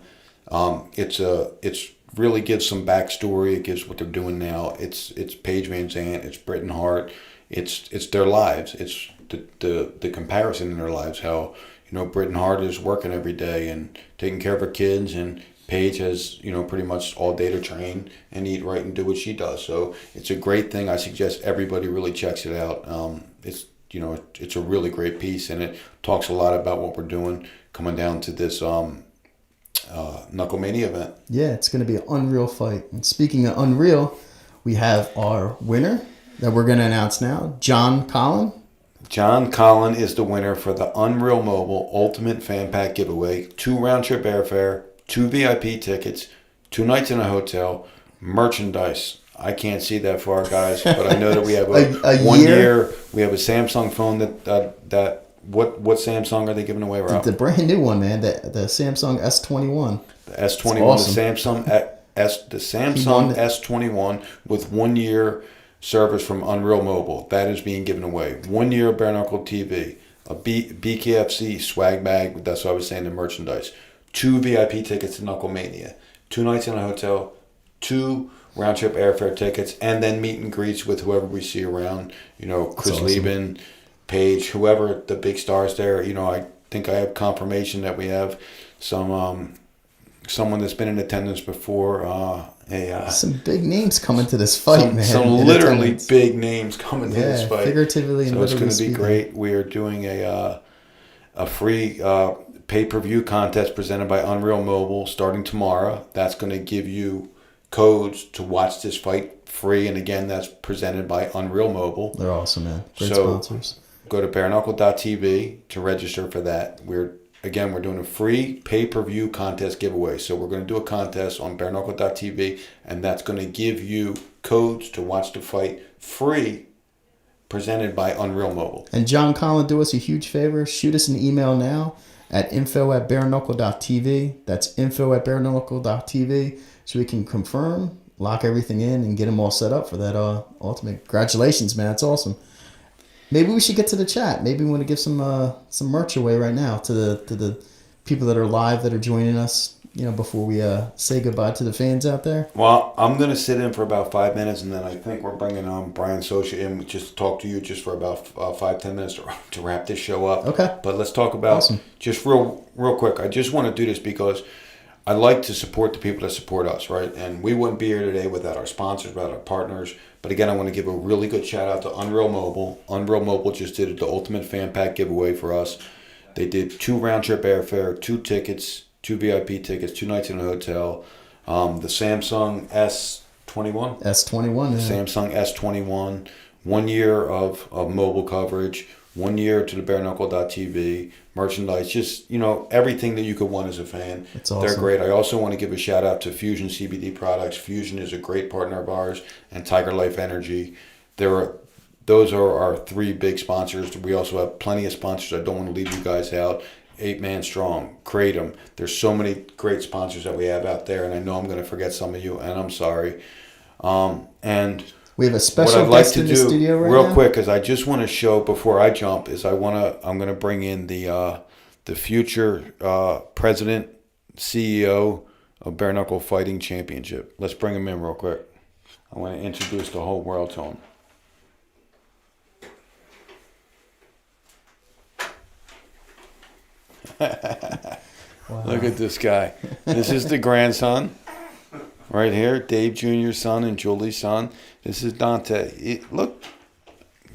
It's really gives some backstory. It gives what they're doing now. It's Paige Van Zandt. It's Britain Hart. It's their lives. It's the comparison in their lives. How Britain Hart is working every day and taking care of her kids, and Paige has, pretty much all day to train and eat right and do what she does. So it's a great thing. I suggest everybody really checks it out. It's a really great piece, and it talks a lot about what we're doing coming down to this KnuckleMania event. Yeah, it's going to be an unreal fight. And speaking of unreal, we have our winner that we're going to announce now, John Collin. John Collin is the winner for the Unreal Mobile Ultimate Fan Pack giveaway. 2 round-trip airfare, 2 VIP tickets, 2 nights in a hotel, merchandise. I can't see that far, guys, but I know that we have a 1 year. We have a Samsung phone that what Samsung are they giving away, Rob? The brand new one, man. The Samsung S21. The S21, awesome. the Samsung S21 with 1 year service from Unreal Mobile. That is being given away. 1 year of Bare Knuckle TV, a BKFC swag bag. That's what I was saying, the merchandise. 2 VIP tickets to KnuckleMania, 2 nights in a hotel, 2 round-trip airfare tickets, and then meet and greets with whoever we see around. Chris Leben, Paige, whoever the big stars there. I think I have confirmation that we have someone that's been in attendance before. Some big names coming to this fight, man. Some literally big names coming to this fight. Figuratively and so it's literally going to be great. We are doing a free pay-per-view contest presented by Unreal Mobile starting tomorrow. That's going to give you codes to watch this fight free, and again, that's presented by Unreal Mobile. They're awesome, man. Great sponsors. Go to bareknuckle.tv to register for that. We're doing a free pay-per-view contest giveaway. So we're going to do a contest on bareknuckle.tv, and that's going to give you codes to watch the fight free, presented by Unreal Mobile. And John Collin, do us a huge favor. Shoot us an email now at info@bareknuckle.tv. That's info@bareknuckle.tv, so we can confirm, lock everything in, and get them all set up for that ultimate. Congratulations, man. That's awesome. Maybe we should get to the chat. Maybe we want to give some merch away right now to the people that are live that are joining us, before we say goodbye to the fans out there. Well, I'm going to sit in for about 5 minutes, and then I think we're bringing Brian Soscia in just to talk to you just for about 5-10 minutes to wrap this show up. Okay. But let's talk about, awesome. Just real quick, I just want to do this because I like to support the people that support us, right? And we wouldn't be here today without our sponsors, without our partners. But again, I want to give a really good shout out to Unreal Mobile. Unreal Mobile just did the Ultimate Fan Pack giveaway for us. They did 2 round-trip airfare, 2 tickets, 2 VIP tickets, 2 nights in a hotel, The Samsung S21. S21. Yeah. Samsung S21. 1 year of mobile coverage. 1 year to the bareknuckle.tv. Merchandise. Just, everything that you could want as a fan. It's awesome. They're great. I also want to give a shout out to Fusion CBD products. Fusion is a great partner of ours. And Tiger Life Energy. Those are our 3 big sponsors. We also have plenty of sponsors. I don't want to leave you guys out. 8 Man Strong, Kratom. There's so many great sponsors that we have out there, and I know I'm going to forget some of you, and I'm sorry. And we have a special what I'd like guest to in the do studio right real now. quick, because I just want to show before I jump, is I'm going to bring in the future president, CEO of Bare Knuckle Fighting Championship. Let's bring him in real quick. I want to introduce the whole world to him. Wow. Look at this guy. This is the grandson right here, Dave Jr.'s son and Julie's son. This is Dante. Look,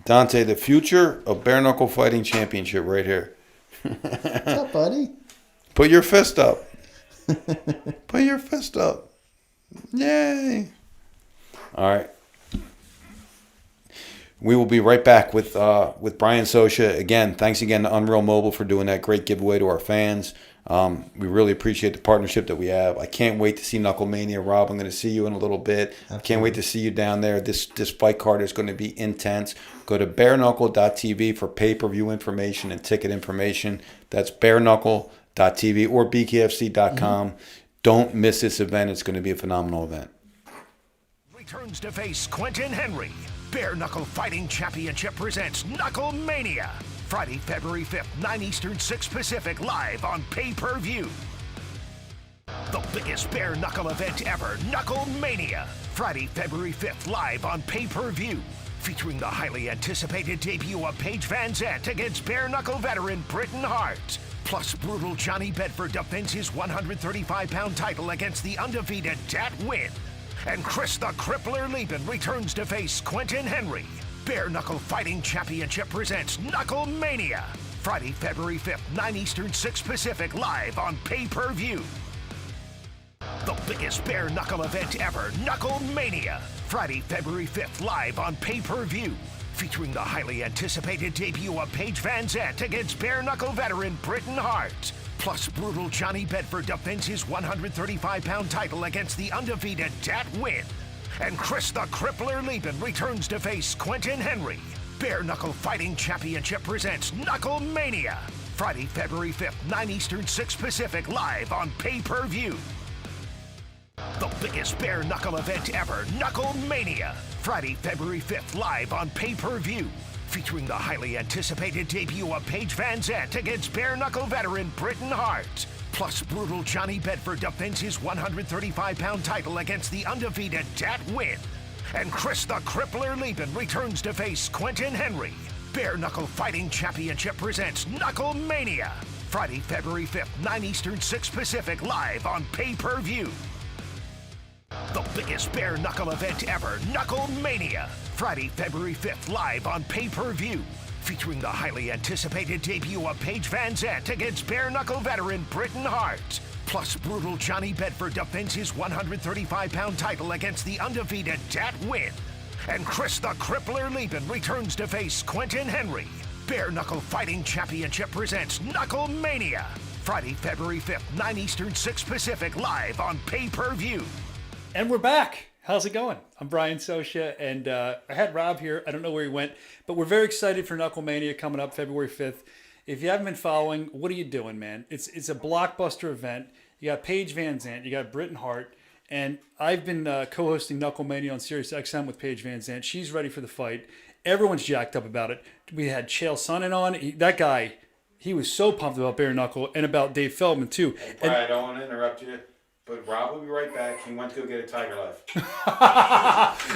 Dante, the future of Bare Knuckle Fighting Championship right here. What's up, buddy? Put your fist up. Put your fist up. Yay. All right. We will be right back with Brian Soscia. Again, thanks again to Unreal Mobile for doing that great giveaway to our fans. We really appreciate the partnership that we have. I can't wait to see KnuckleMania. Rob, I'm going to see you in a little bit. Absolutely. Can't wait to see you down there. This fight card is going to be intense. Go to bareknuckle.tv for pay-per-view information and ticket information. That's bareknuckle.tv or bkfc.com. Mm-hmm. Don't miss this event. It's going to be a phenomenal event. Returns to face Quentin Henry. Bare Knuckle Fighting Championship presents Knuckle Mania. Friday, February 5th, 9 Eastern, 6 Pacific, live on pay-per-view. The biggest bare knuckle event ever, Knuckle Mania. Friday, February 5th, live on pay-per-view. Featuring the highly anticipated debut of Paige Van Zandt against bare knuckle veteran Britain Hart. Plus, brutal Johnny Bedford defends his 135-pound title against the undefeated Dat Win. And Chris the Crippler Leben returns to face Quentin Henry. Bare Knuckle Fighting Championship presents Knuckle Mania. Friday, February 5th, 9 Eastern, 6 Pacific, live on pay-per-view. The biggest bare knuckle event ever, Knuckle Mania. Friday, February 5th, live on pay-per-view. Featuring the highly anticipated debut of Paige Van Zandt against bare knuckle veteran Britain Hart. Plus, brutal Johnny Bedford defends his 135-pound title against the undefeated Dat Win. And Chris the Crippler Leben returns to face Quentin Henry. Bare Knuckle Fighting Championship presents Knuckle Mania. Friday, February 5th, 9 Eastern, 6 Pacific, live on pay-per-view. The biggest bare knuckle event ever, Knuckle Mania. Friday, February 5th, live on pay-per-view. Featuring the highly anticipated debut of Paige Van Zandt against bare knuckle veteran Britain Hart. Plus, brutal Johnny Bedford defends his 135-pound title against the undefeated Dat Win. And Chris the Crippler Leben returns to face Quentin Henry. Bare Knuckle Fighting Championship presents Knuckle Mania. Friday, February 5th, 9 Eastern, 6 Pacific, live on pay-per-view. The biggest bare knuckle event ever, Knuckle Mania. Friday, February 5th, live on pay-per-view. Featuring the highly anticipated debut of Paige Van Zandt against bare knuckle veteran Britain Hart. Plus, brutal Johnny Bedford defends his 135-pound title against the undefeated Dat Win. And Chris the Crippler Leben returns to face Quentin Henry. Bare Knuckle Fighting Championship presents Knuckle Mania. Friday, February 5th, 9 Eastern, 6 Pacific, live on pay-per-view. And we're back. How's it going? I'm Brian Soscia, and I had Rob here. I don't know where he went, but we're very excited for Knuckle Mania coming up February 5th. If you haven't been following, what are you doing, man? It's a blockbuster event. You got Paige Van Zandt, you got Britain Hart, and I've been co-hosting Knuckle Mania on Sirius XM with Paige Van Zandt. She's ready for the fight. Everyone's jacked up about it. We had Chael Sonnen on. That guy, he was so pumped about bare knuckle and about Dave Feldman too. Hey, Brian, I don't want to interrupt you, but Rob will be right back. He went to go get a Tiger Life.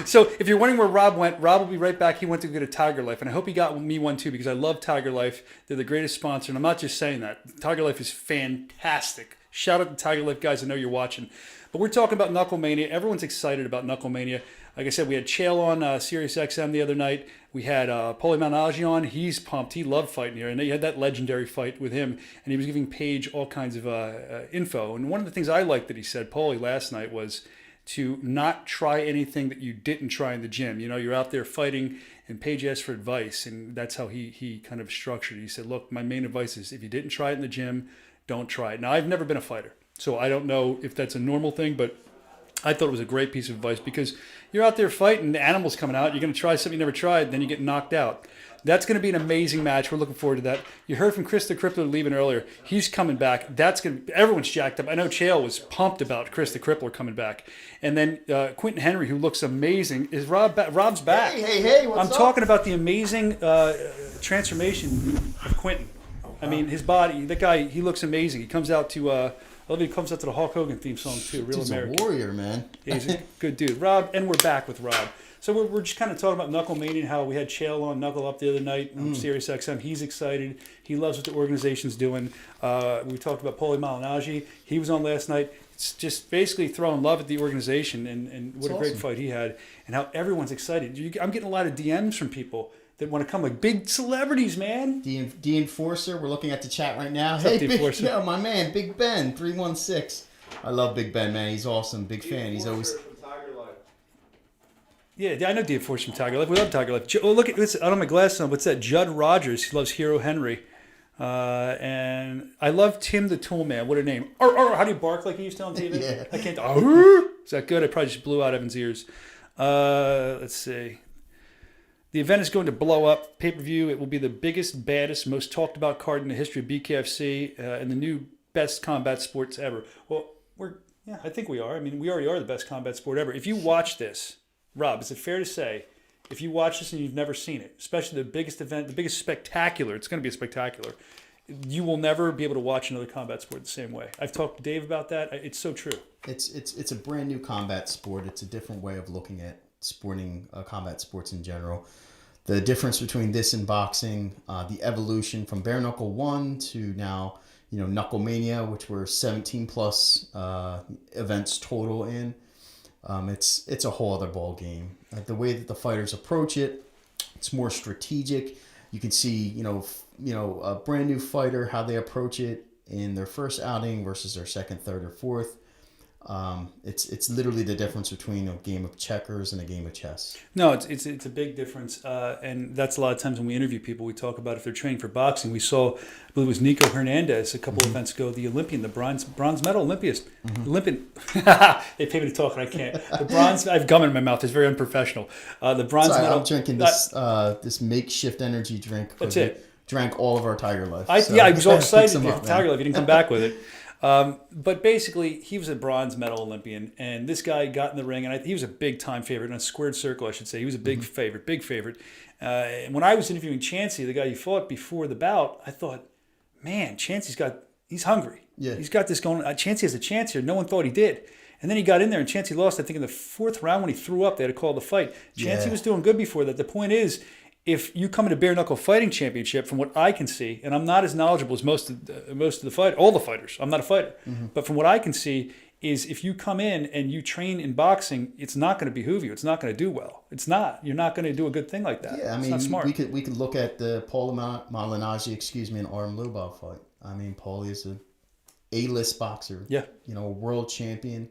So if you're wondering where Rob went, Rob will be right back. He went to get a Tiger Life, and I hope he got me one too, because I love Tiger Life. They're the greatest sponsor, and I'm not just saying that. Tiger Life is fantastic. Shout out to Tiger Life guys. I know you're watching. But we're talking about Knuckle Mania. Everyone's excited about Knuckle Mania. Like I said, we had Chael on Sirius XM the other night. We had Paulie Malignaggi on. He's pumped. He loved fighting here. And he had that legendary fight with him. And he was giving Paige all kinds of info. And one of the things I liked that he said, Paulie, last night was to not try anything that you didn't try in the gym. You know, you're out there fighting, and Paige asked for advice. And that's how he kind of structured it. He said, look, my main advice is if you didn't try it in the gym, don't try it. Now, I've never been a fighter, so I don't know if that's a normal thing, but I thought it was a great piece of advice because you're out there fighting, the animal's coming out, you're going to try something you never tried, then you get knocked out. That's going to be an amazing match. We're looking forward to that. You heard from Chris the Crippler Leben earlier. He's coming back. Everyone's jacked up. I know Chael was pumped about Chris the Crippler coming back. And then Quentin Henry, who looks amazing, is Rob's back. Hey, what's up? I'm talking about the amazing transformation of Quentin. I mean, his body, that guy, he looks amazing. He comes out to, I love he comes out to the Hulk Hogan theme song too. Real He's American. a warrior, man. Yeah, he's a good dude. Rob, and we're back with Rob. So we're just kind of talking about Knuckle Mania and how we had Chael on Knuckle Up the other night on Sirius XM. He's excited. He loves what the organization's doing. We talked about Paulie Malignaggi. He was on last night. It's just basically throwing love at the organization and what a great fight he had and how everyone's excited. I'm getting a lot of DMs from people that want to come, like big celebrities, man. The Enforcer, we're looking at the chat right now. What's up, Hey, the Enforcer? yo, my man, Big Ben, 316. I love Big Ben, man. He's awesome. Big fan. He's always... Yeah, I know Dave Force from Tiger Life. We love Tiger Life. Oh, look at this. I don't have my glasses on. What's that? Judd Rogers. He loves Hero Henry. And I love Tim the Tool Man. What a name. How do you bark like he used to on TV? Yeah. I can't. Is that good? I probably just blew out Evan's ears. Let's see. The event is going to blow up. Pay-per-view. It will be the biggest, baddest, most talked about card in the history of BKFC and the new best combat sports ever. Well, I think we are. I mean, we already are the best combat sport ever. If you watch this, Rob, is it fair to say, if you watch this and you've never seen it, especially the biggest event, the biggest spectacular, it's going to be a spectacular, you will never be able to watch another combat sport the same way. I've talked to Dave about that. It's so true. It's a brand new combat sport. It's a different way of looking at sporting combat sports in general. The difference between this and boxing, the evolution from bare knuckle 1 to now, Knuckle Mania, which were 17 plus events total in. It's a whole other ball game. The way that the fighters approach it, it's more strategic. You can see, a brand new fighter, how they approach it in their first outing versus their second, third, or fourth. It's literally the difference between a game of checkers and a game of chess. No, it's a big difference, and that's a lot of times when we interview people, we talk about if they're training for boxing. We saw, I believe it was Nico Hernandez a couple events ago, the Olympian, the bronze medal Olympian. They pay me to talk and I can't. The bronze, I have gum in my mouth. It's very unprofessional. The bronze medal. I'm drinking this makeshift energy drink. That's it. Drank all of our Tiger Life. I was all excited to get Tiger Life. He didn't come back with it. But basically, he was a bronze medal Olympian, and this guy got in the ring, and he was a big-time favorite, in a squared circle, I should say. He was a big favorite. And when I was interviewing Chancey, the guy he fought before the bout, I thought, man, he's hungry. Yeah. He's got this going. Chancey has a chance here. No one thought he did. And then he got in there, and Chancey lost, I think, in the fourth round when he threw up. They had to call the fight. Chancey was doing good before that. The point is, if you come into bare knuckle fighting championship, from what I can see, and I'm not as knowledgeable as most of all the fighters. I'm not a fighter, but from what I can see, is if you come in and you train in boxing, it's not going to behoove you. It's not going to do well. It's not. You're not going to do a good thing like that. Yeah, I mean, it's not smart. We could look at the Paulie Malignaggi, and Artem Lubov fight. I mean, Paulie is a A-list boxer. Yeah, a world champion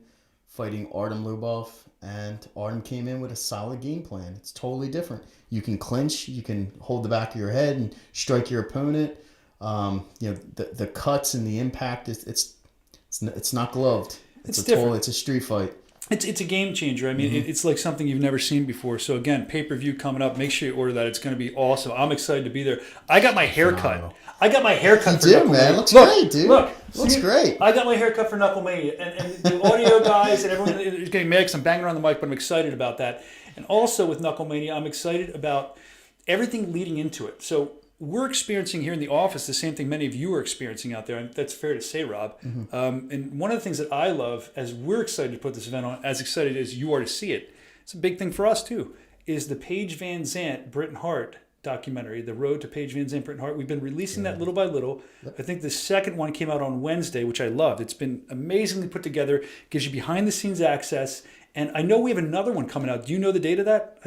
fighting Artem Lubov. And Artem came in with a solid game plan. It's totally different. You can clinch, you can hold the back of your head and strike your opponent. The cuts and the impact it's not gloved. It's different. It's a street fight. It's a game changer. I mean, it's like something you've never seen before. So again, pay-per-view coming up. Make sure you order that. It's going to be awesome. I'm excited to be there. I got my hair cut. You do, man. Looks great, dude. Looks great. I got my hair cut for Knuckle Mania. And the audio guys and everyone is getting mad because I'm banging around the mic, but I'm excited about that. And also with Knuckle Mania, I'm excited about everything leading into it. So we're experiencing here in the office the same thing many of you are experiencing out there. And that's fair to say, Rob. And one of the things that I love, as we're excited to put this event on, as excited as you are to see it, it's a big thing for us too, is the Paige Van Zandt, Britain Hart documentary, The Road to Paige Van Zandt, Britton Hart. We've been releasing that little by little. I think the second one came out on Wednesday, which I loved. It's been amazingly put together, gives you behind the scenes access. And I know we have another one coming out. Do you know the date of that?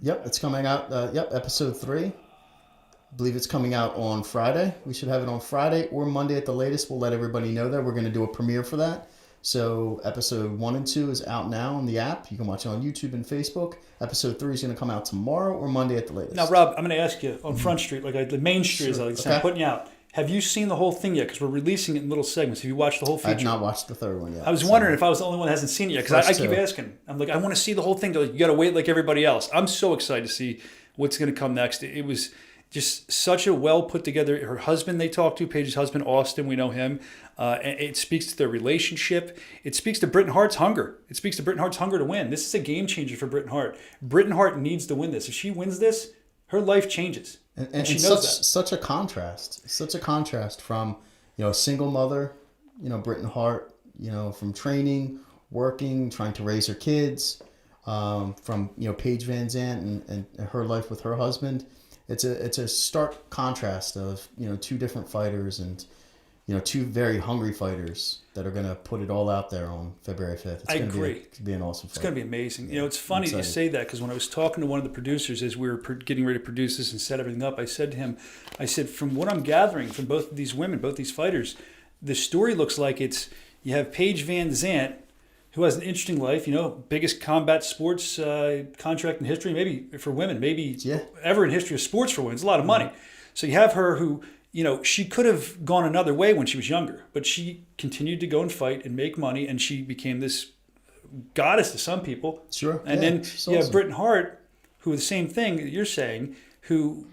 Yep, it's coming out. Episode 3. I believe it's coming out on Friday. We should have it on Friday or Monday at the latest. We'll let everybody know that. We're going to do a premiere for that. So episode 1 and 2 is out now on the app. You can watch it on YouTube and Facebook. Episode 3 is going to come out tomorrow or Monday at the latest. Now, Rob, I'm going to ask you on Front Street, like the Main Street, as I like to say, I'm putting you out. Have you seen the whole thing yet? Because we're releasing it in little segments. Have you watched the whole feature? I've not watched the third one yet. I was wondering if I was the only one that hasn't seen it yet. Because I keep asking. I'm like, I want to see the whole thing. They're like, you got to wait like everybody else. I'm so excited to see what's going to come next. It was just such a well put together. Her husband they talked to, Paige's husband, Austin, we know him. And it speaks to their relationship. It speaks to Britton Hart's hunger. It speaks to Britton Hart's hunger to win. This is a game changer for Britton Hart. Britton Hart needs to win this. If she wins this, her life changes. And she knows that. Such a contrast. Such a contrast from, a single mother, Britton Hart, from training, working, trying to raise her kids, from, Paige Van Zandt and her life with her husband. It's a stark contrast of, two different fighters and, two very hungry fighters that are going to put it all out there on February 5th. I agree. It's going to be an awesome fight. It's going to be amazing. It's funny you say that because when I was talking to one of the producers as we were getting ready to produce this and set everything up, I said to him, from what I'm gathering from both of these women, both these fighters, the story looks like you have Paige Van Zandt, who has an interesting life, biggest combat sports contract in history, maybe for women, maybe ever in history of sports for women. It's a lot of money. So you have her who, she could have gone another way when she was younger, but she continued to go and fight and make money, and she became this goddess to some people. Sure. And then you have Britton Hart, who the same thing that you're saying, who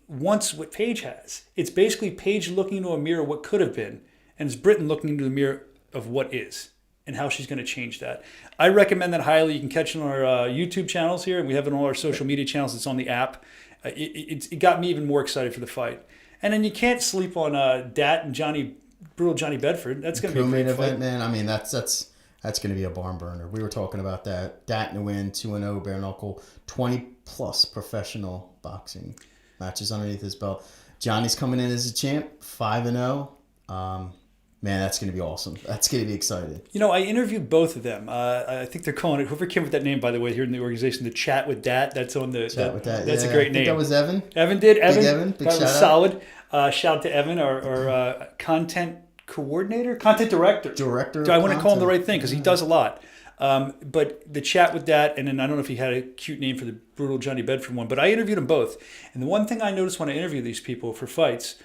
wants what Paige has. It's basically Paige looking into a mirror of what could have been, and it's Britton looking into the mirror of what is and how she's going to change that. I recommend that highly. You can catch it on our YouTube channels here, and we have it on all our social media channels. It's on the app. It got me even more excited for the fight. And then you can't sleep on Dat and brutal Johnny Bedford. That's going to be a great fight. Event, man. I mean, that's going to be a barn burner. We were talking about that. Dat in a win, 2-0, bare knuckle, 20-plus professional boxing matches underneath his belt. Johnny's coming in as a champ, 5-0. Man, that's going to be awesome. That's going to be exciting. I interviewed both of them. I think they're calling it, whoever came with that name, by the way, here in the organization, the Chat with Dat. That's on the... Chat with Dat. That's a great name. I think that was Evan. Evan did. Big Evan. Big that was solid. Shout out to Evan, our content coordinator, content director. Director. I want to call him the right thing because he does a lot. But the Chat with Dat, and then I don't know if he had a cute name for the brutal Johnny Bedford one, but I interviewed them both. And the one thing I noticed when I interview these people for fights,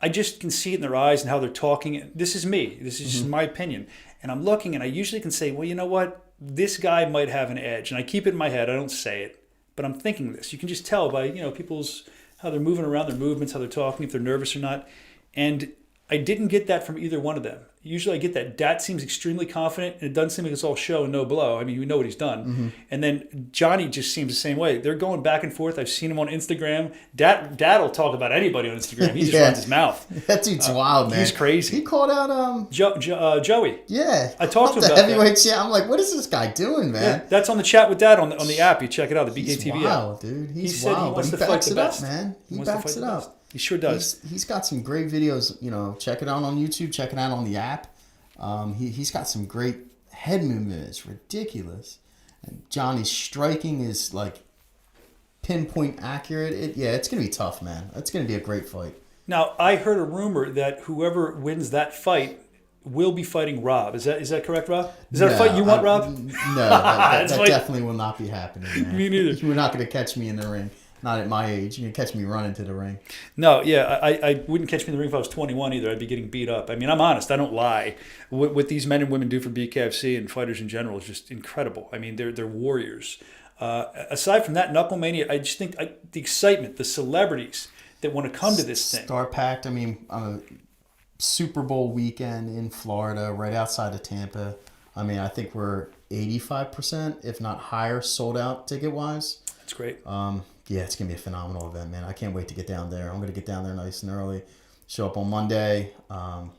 I just can see it in their eyes and how they're talking. This is me. This is just my opinion. And I'm looking, and I usually can say, well, you know what? This guy might have an edge. And I keep it in my head. I don't say it. But I'm thinking this. You can just tell by, people's, how they're moving around, their movements, how they're talking, if they're nervous or not. And I didn't get that from either one of them. Usually I get that. Dat seems extremely confident, and it doesn't seem like it's all show and no blow. I mean, we know what he's done. And then Johnny just seems the same way. They're going back and forth. I've seen him on Instagram. Dat will talk about anybody on Instagram. He just runs his mouth. That dude's wild, man. He's crazy. He called out Joey. Yeah. I talked to him about heavyweight champ. I'm like, what is this guy doing, man? Yeah, that's on the Chat with Dat on the app. You check it out, the BKTV He's wild, dude. He's he wild. Said he wants but to he fight backs the it best. up, man. He backs it up. He sure does. He's got some great videos. Check it out on YouTube. Check it out on the app. He's got some great head movement. It's ridiculous. And Johnny's striking is like pinpoint accurate. It's going to be tough, man. It's going to be a great fight. Now, I heard a rumor that whoever wins that fight will be fighting Rob. Is that correct, Rob? Is that a fight you want, Rob? No, that definitely will not be happening, man. Me neither. You're not going to catch me in the ring. Not at my age. You're going to catch me running to the ring. No, yeah, I wouldn't catch me in the ring if I was 21 either. I'd be getting beat up. I mean, I'm honest. I don't lie. What these men and women do for BKFC and fighters in general is just incredible. I mean, they're warriors. Aside from that, Knuckle Mania, I just think the excitement, the celebrities that want to come to this thing. Star packed. I mean, a Super Bowl weekend in Florida, right outside of Tampa. I mean, I think we're 85%, if not higher, sold out ticket-wise. That's great. Yeah, it's going to be a phenomenal event, man. I can't wait to get down there. I'm going to get down there nice and early. Show up on Monday.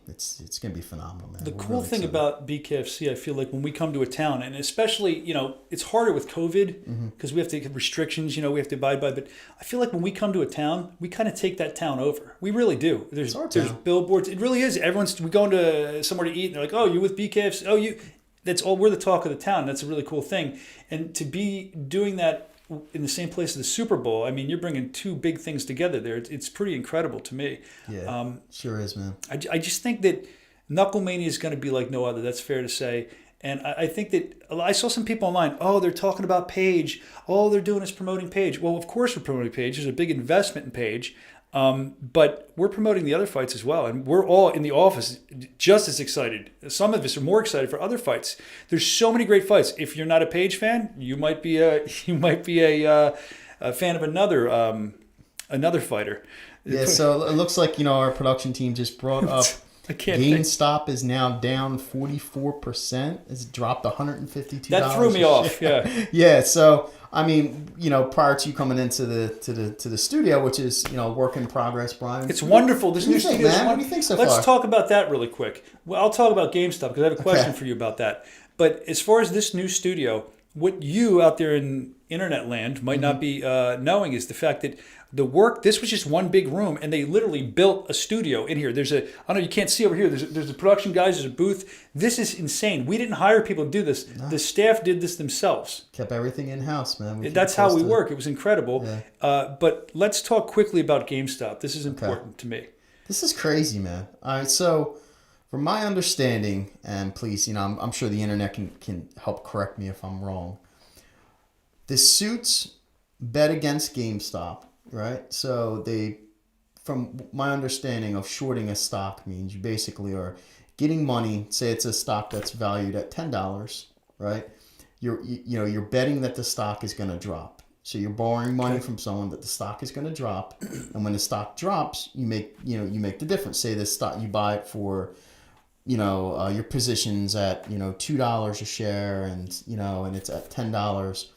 It's gonna be phenomenal, man. The We're cool really thing excited. about BKFC, I feel like when we come to a town, and especially, it's harder with COVID because we have to get restrictions, we have to abide by. But I feel like when we come to a town, we kind of take that town over. We really do. There's our town. billboards. It really is. We go into somewhere to eat, and they're like, "Oh, you're with BKFC." Oh, you. That's all. We're the talk of the town. That's a really cool thing, and to be doing that in the same place as the Super Bowl, I mean, you're bringing two big things together there. It's pretty incredible to me. Yeah, sure is, man. I just think that KnuckleMania is going to be like no other. That's fair to say. And I think that I saw some people online, oh, they're talking about Paige. All they're doing is promoting Paige. Well, of course we're promoting Paige. There's a big investment in Paige. But we're promoting the other fights as well. And we're all in the office just as excited. Some of us are more excited for other fights. There's so many great fights. If you're not a Paige fan, you might be a fan of another fighter. Yeah, so it looks like, our production team just brought up I can't think. GameStop is now down 44%. It's dropped $152. That threw me off. Yeah. Yeah, so I mean, prior to you coming into the studio, which is, work in progress, Brian. It's wonderful. This What do new you think, studio is man? What wonderful. do you think so Let's far? talk about that really quick. Well, I'll talk about GameStop because I have a question for you about that. But as far as this new studio, what you out there in internet land might not be knowing is the fact that this was just one big room, and they literally built a studio in here. I know you can't see over here. There's the production guys. There's a booth. This is insane. We didn't hire people to do this. No. The staff did this themselves. Kept everything in house, man. That's how we work. It was incredible. Yeah. But let's talk quickly about GameStop. This is important to me. This is crazy, man. All right, so from my understanding, and please, I'm sure the internet can help correct me if I'm wrong. The suits bet against GameStop, right? So from my understanding of shorting a stock means you basically are getting money. Say it's a stock that's valued at $10, right? You're betting that the stock is going to drop. So you're borrowing money from someone that the stock is going to drop, and when the stock drops, you make the difference. Say the stock, you buy it for, your position's at $2 a share, and and it's at $10.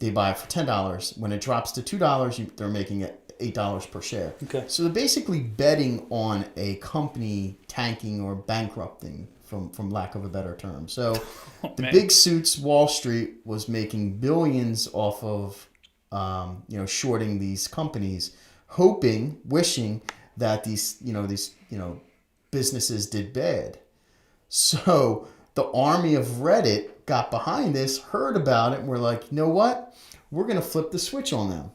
They buy it for $10. When it drops to $2, they're making it $8 per share. Okay. So they're basically betting on a company tanking or bankrupting, from lack of a better term. So the big suits, Wall Street, was making billions off of shorting these companies, wishing that these businesses did bad. So the army of Reddit got behind this, heard about it, and we're like, you know what? We're going to flip the switch on them.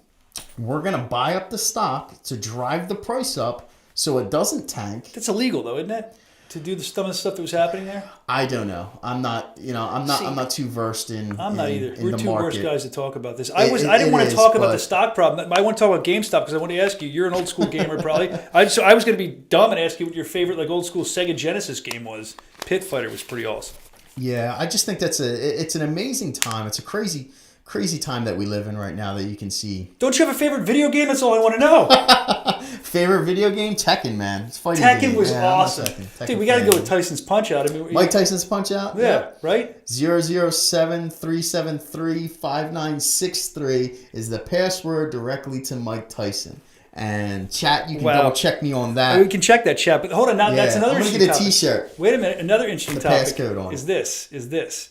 We're going to buy up the stock to drive the price up so it doesn't tank. That's illegal, though, isn't it? To do some of the stuff that was happening there? I don't know. I'm not too versed in. I'm not either. We're the two market. Worst guys to talk about this. I didn't want to talk about the stock problem. I want to talk about GameStop because I want to ask you. You're an old school gamer, probably. I was going to be dumb and ask you what your favorite old school Sega Genesis game was. Pit Fighter was pretty awesome. Yeah, I just think it's an amazing time. It's a crazy time that we live in right now that you can see. Don't you have a favorite video game? That's all I want to know. Favorite video game? Tekken, man. It's fighting Tekken game. was Yeah, awesome. Tekken Dude, we got to go with Tyson's Punch-Out. Mike Tyson's Punch-Out? Yeah, right? 007-373-5963 is the password directly to Mike Tyson. And chat, you can double check me on that. We can check that, chat. But hold on, now that's another interesting topic. I'm going to get a t-shirt. Wait a minute. Another interesting topic passcode on is this.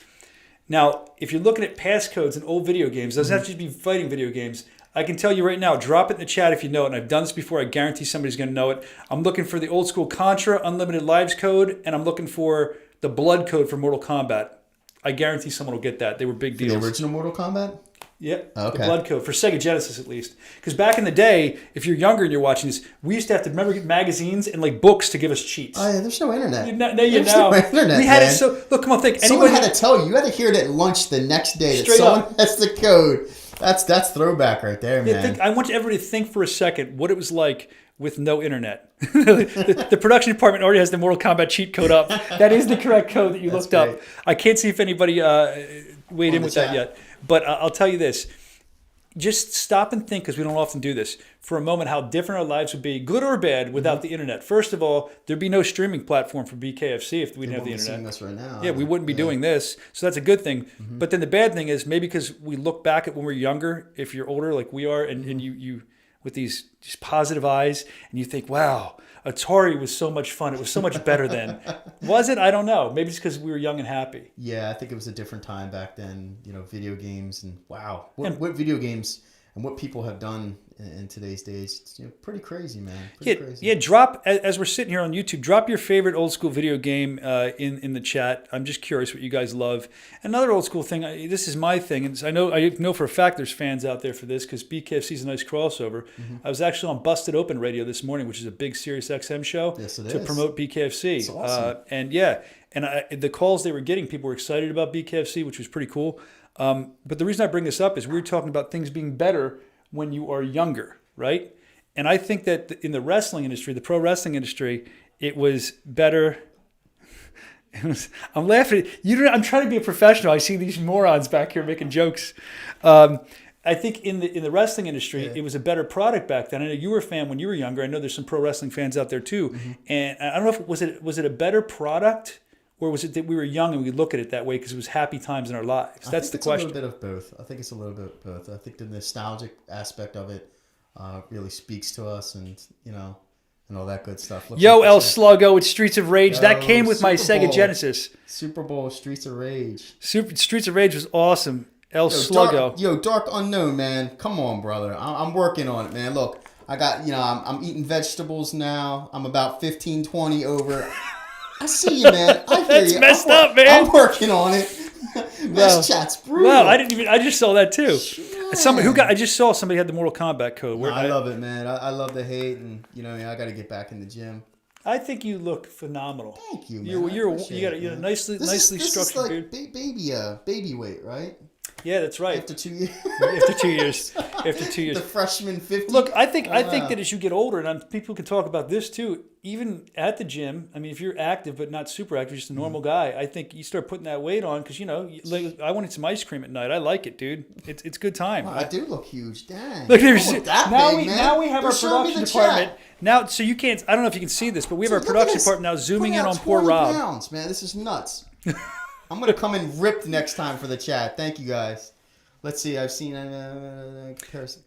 Now, if you're looking at passcodes in old video games, it doesn't have to just be fighting video games. I can tell you right now, drop it in the chat if you know it, and I've done this before. I guarantee somebody's going to know it. I'm looking for the old school Contra Unlimited Lives code, and I'm looking for the blood code for Mortal Kombat. I guarantee someone will get that. They were big deals. The original Mortal Kombat? Yep, okay. The blood code for Sega Genesis at least. Because back in the day, if you're younger and you're watching this, we used to have to get magazines and books to give us cheats. Oh yeah, there's no internet. No internet. We had it so. Look, come on, think. Someone had to tell you. You had to hear it at lunch the next day. Straight someone up. has the code. That's throwback right there, man. I want everybody to think for a second what it was like with no internet. the production department already has the Mortal Kombat cheat code up. That is the correct code that you looked great. up. I can't see if anybody weighed in with that yet. But I'll tell you this. Just stop and think, because we don't often do this, for a moment how different our lives would be, good or bad, without the internet. First of all, there'd be no streaming platform for BKFC if we didn't have the internet. Seeing us right now. Yeah, we wouldn't be doing this. So that's a good thing. Mm-hmm. But then the bad thing is maybe because we look back at when we were younger, if you're older like we are, and you with these just positive eyes, and you think, wow, Atari was so much fun. It was so much better then. Was it? I don't know. Maybe it's because we were young and happy. Yeah, I think it was a different time back then. Video games and wow, what video games and what people have done in today's days. It's, pretty crazy, man. Pretty crazy. Yeah. Drop as we're sitting here on YouTube. Drop your favorite old school video game in the chat. I'm just curious what you guys love. Another old school thing. This is my thing, and I know for a fact there's fans out there for this because BKFC is a nice crossover. Mm-hmm. I was actually on Busted Open Radio this morning, which is a big Sirius XM show to promote BKFC. It's awesome. The calls they were getting, people were excited about BKFC, which was pretty cool. But the reason I bring this up is we were talking about things being better when you are younger, right? And I think that in the wrestling industry, the pro wrestling industry, it was better. I'm laughing. I'm trying to be a professional. I see these morons back here making jokes. I think in the wrestling industry, it was a better product back then. I know you were a fan when you were younger. I know there's some pro wrestling fans out there too. Mm-hmm. And I don't know if was it a better product, or was it that we were young and we look at it that way because it was happy times in our lives? That's the question. I think it's a little bit of both. I think it's a little bit of both. I think the nostalgic aspect of it really speaks to us, and all that good stuff. Yo, El Sluggo with Streets of Rage. That came with my Sega Genesis. Super Bowl Streets of Rage. Streets of Rage was awesome. El Sluggo. Dark Unknown, man. Come on, brother. I'm working on it, man. Look, I got, I'm eating vegetables now. I'm about 15, 20 over. I see you, man. I hear That's you. Messed up, man. I'm working on it. This chat's brutal. Wow, I just saw that too. I just saw somebody had the Mortal Kombat code. I love it, man. I love the hate, and I got to get back in the gym. I think you look phenomenal. Thank you, man. You're a nicely structured dude. Like baby weight, right? Yeah, that's right. After 2 years. After 2 years. The freshman 50. Look, I think that as you get older, and people can talk about this too, even at the gym, I mean, if you're active but not super active, just a normal guy, I think you start putting that weight on because, like, I wanted some ice cream at night. I like it, dude. It's good time. Wow, I do look huge. Dang. Look, now we have our production department. Now, so you can't, I don't know if you can see this, but we have our production department now zooming in on poor Rob. Pounds, man. This is nuts. I'm going to come in ripped next time for the chat. Thank you, guys. Let's see. I've seen the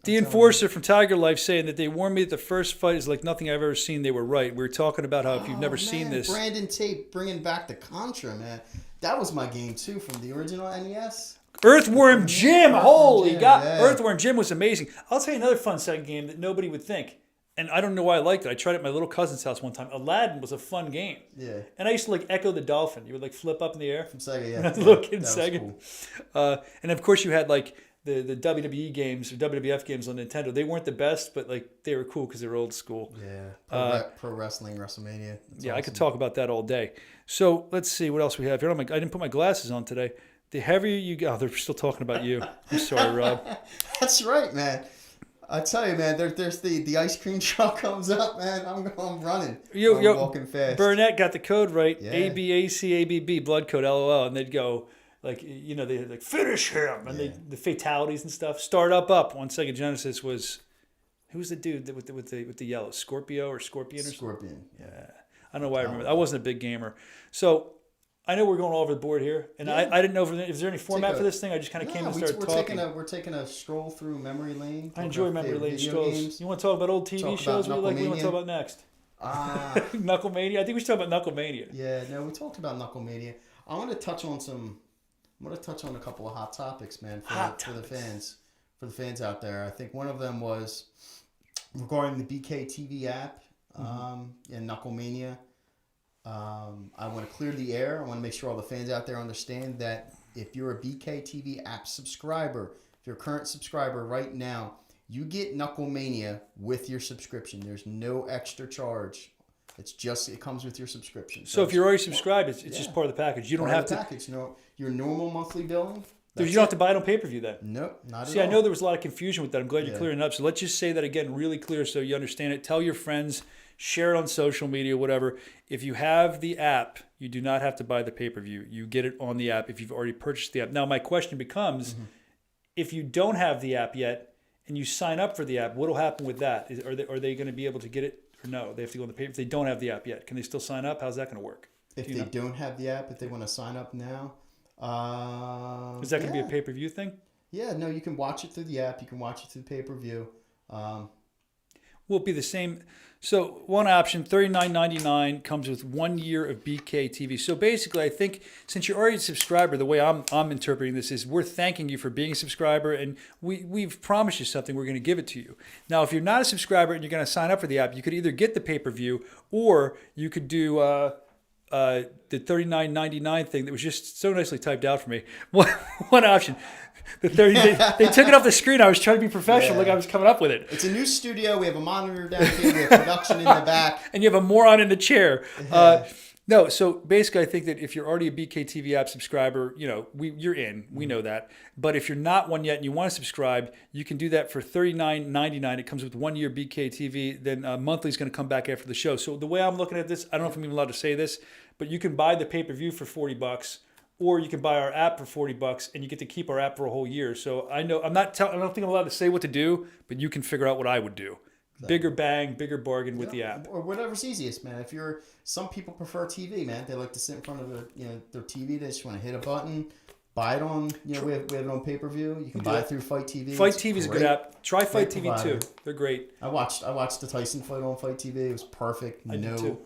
Enforcer from Tiger Life saying that they warned me that the first fight is like nothing I've ever seen. They were right. We were talking about how if you've never seen this. Brandon Tate bringing back the Contra, man. That was my game, too, from the original NES. Earthworm Jim. Holy God. Yeah. Earthworm Jim was amazing. I'll tell you another fun second game that nobody would think. And I don't know why I liked it. I tried it at my little cousin's house one time. Aladdin was a fun game. Yeah. And I used to like Echo the Dolphin. You would like flip up in the air. From Sega, yeah. Little kid Sega. Cool. And of course you had like the WWE games or WWF games on Nintendo. They weren't the best, but like they were cool because they were old school. Yeah. Pro wrestling, WrestleMania. That's awesome. I could talk about that all day. So let's see what else we have here. I didn't put my glasses on today. The heavier you go, they're still talking about you. I'm sorry, Rob. That's right, man. I tell you, man, there's the ice cream truck comes up, man. I'm running. I'm walking fast. Burnett got the code right. Yeah. ABACABB, blood code, LOL. And they'd go, like, they'd like, finish him. And the fatalities and stuff. Start up on Sega Genesis was, who was the dude with the yellow? Scorpio or Scorpion or something? Scorpion. Yeah. I don't know why I remember. I wasn't a big gamer. So I know we're going all over the board here, and I didn't know if there any format for this thing. I just kind of came and started talking. We're taking a stroll through memory lane. I enjoy memory lane strolls. Games. You want to talk about old TV shows? What do you want to talk about next? Knuckle Mania. I think we should talk about Knuckle Mania. Yeah, no, we talked about Knuckle Mania. I want to touch on a couple of hot topics, man, for the fans, out there. I think one of them was regarding the BKTV app and Knuckle Mania. I want to clear the air. I want to make sure all the fans out there understand that if you're a BKTV app subscriber, if you're a current subscriber right now, you get Knuckle Mania with your subscription. There's no extra charge. It comes with your subscription. So if you're already subscribed, it's just part of the package. You don't have to. Package. Your normal monthly billing. You don't have to buy it on pay-per-view then? Nope, not at all. See, I know there was a lot of confusion with that. I'm glad you're clearing it up. So let's just say that again really clear so you understand it. Tell your friends. Share it on social media, whatever. If you have the app, you do not have to buy the pay-per-view. You get it on the app if you've already purchased the app. Now, my question becomes, if you don't have the app yet and you sign up for the app, what will happen with that? Are they going to be able to get it or no? They have to go on the pay. If they don't have the app yet, can they still sign up? How's that going to work? If they don't have the app, if they want to sign up now. Is that going to be a pay-per-view thing? Yeah, no, you can watch it through the app. You can watch it through pay-per-view. will be the same. So one option, $39.99, comes with 1 year of BKTV. So basically, I think since you're already a subscriber, the way I'm interpreting this is we're thanking you for being a subscriber, and we've promised you something. We're going to give it to you. Now, if you're not a subscriber and you're going to sign up for the app, you could either get the pay-per-view or you could do the $39.99 thing that was just so nicely typed out for me. One option. The 30 they took it off the screen. I was trying to be professional, like I was coming up with it. It's a new studio. We have a monitor down here. We have production in the back. And you have a moron in the chair. No, so basically I think that if you're already a BKTV app subscriber, you're in. We know that. But if you're not one yet and you want to subscribe, you can do that for $39.99. It comes with 1 year BKTV. Then monthly is going to come back after the show. So the way I'm looking at this, I don't know if I'm even allowed to say this, but you can buy the pay-per-view for $40. Or you can buy our app for $40 and you get to keep our app for a whole year. So I know I don't think I'm allowed to say what to do, but you can figure out what I would do. Exactly. Bigger bang, bigger bargain with the app. Or whatever's easiest, man. Some people prefer TV, man. They like to sit in front of their TV. They just want to hit a button, buy it on. We have it on pay-per-view. You can buy it through Fight TV. Fight TV is a good app. Try Fight TV too. They're great. I watched the Tyson fight on Fight TV. It was perfect. I did too.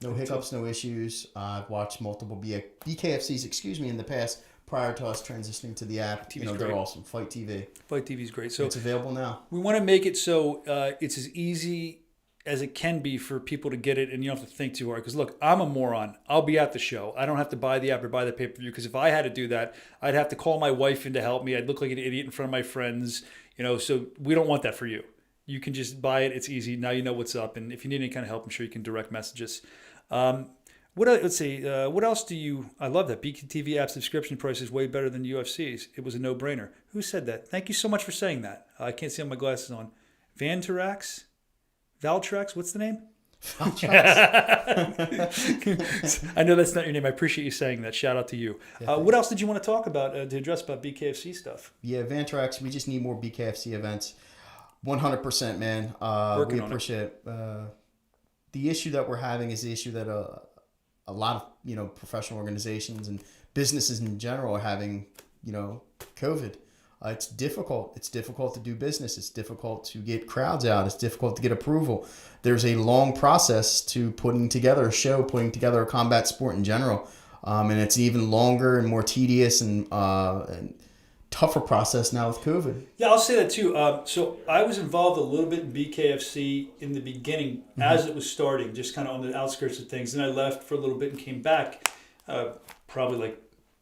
No hiccups, no issues. I've watched multiple BKFCs, in the past prior to us transitioning to the app. They're awesome. Fight TV. Fight TV is great. So it's available now. We want to make it so it's as easy as it can be for people to get it, and you don't have to think too hard. Because look, I'm a moron. I'll be at the show. I don't have to buy the app or buy the pay-per-view. Because if I had to do that, I'd have to call my wife in to help me. I'd look like an idiot in front of my friends. So we don't want that for you. You can just buy it. It's easy. Now you know what's up. And if you need any kind of help, I'm sure you can direct message us. Let's see. What else do you? I love that BKTV app subscription price is way better than UFC's. It was a no-brainer. Who said that? Thank you so much for saying that. I can't see on my glasses on. Valtrex. What's the name? I know that's not your name. I appreciate you saying that. Shout out to you. What else did you want to talk about to address about BKFC stuff? Yeah, Vantrax. We just need more BKFC events. 100%, man. We appreciate it. The issue that we're having is the issue that a lot of professional organizations and businesses in general are having. COVID. It's difficult. It's difficult to do business. It's difficult to get crowds out. It's difficult to get approval. There's a long process to putting together a show, putting together a combat sport in general, and it's even longer and more tedious and tougher process now with COVID. Yeah, I'll say that too. So I was involved a little bit in BKFC in the beginning as it was starting, just kind of on the outskirts of things. Then I left for a little bit and came back probably like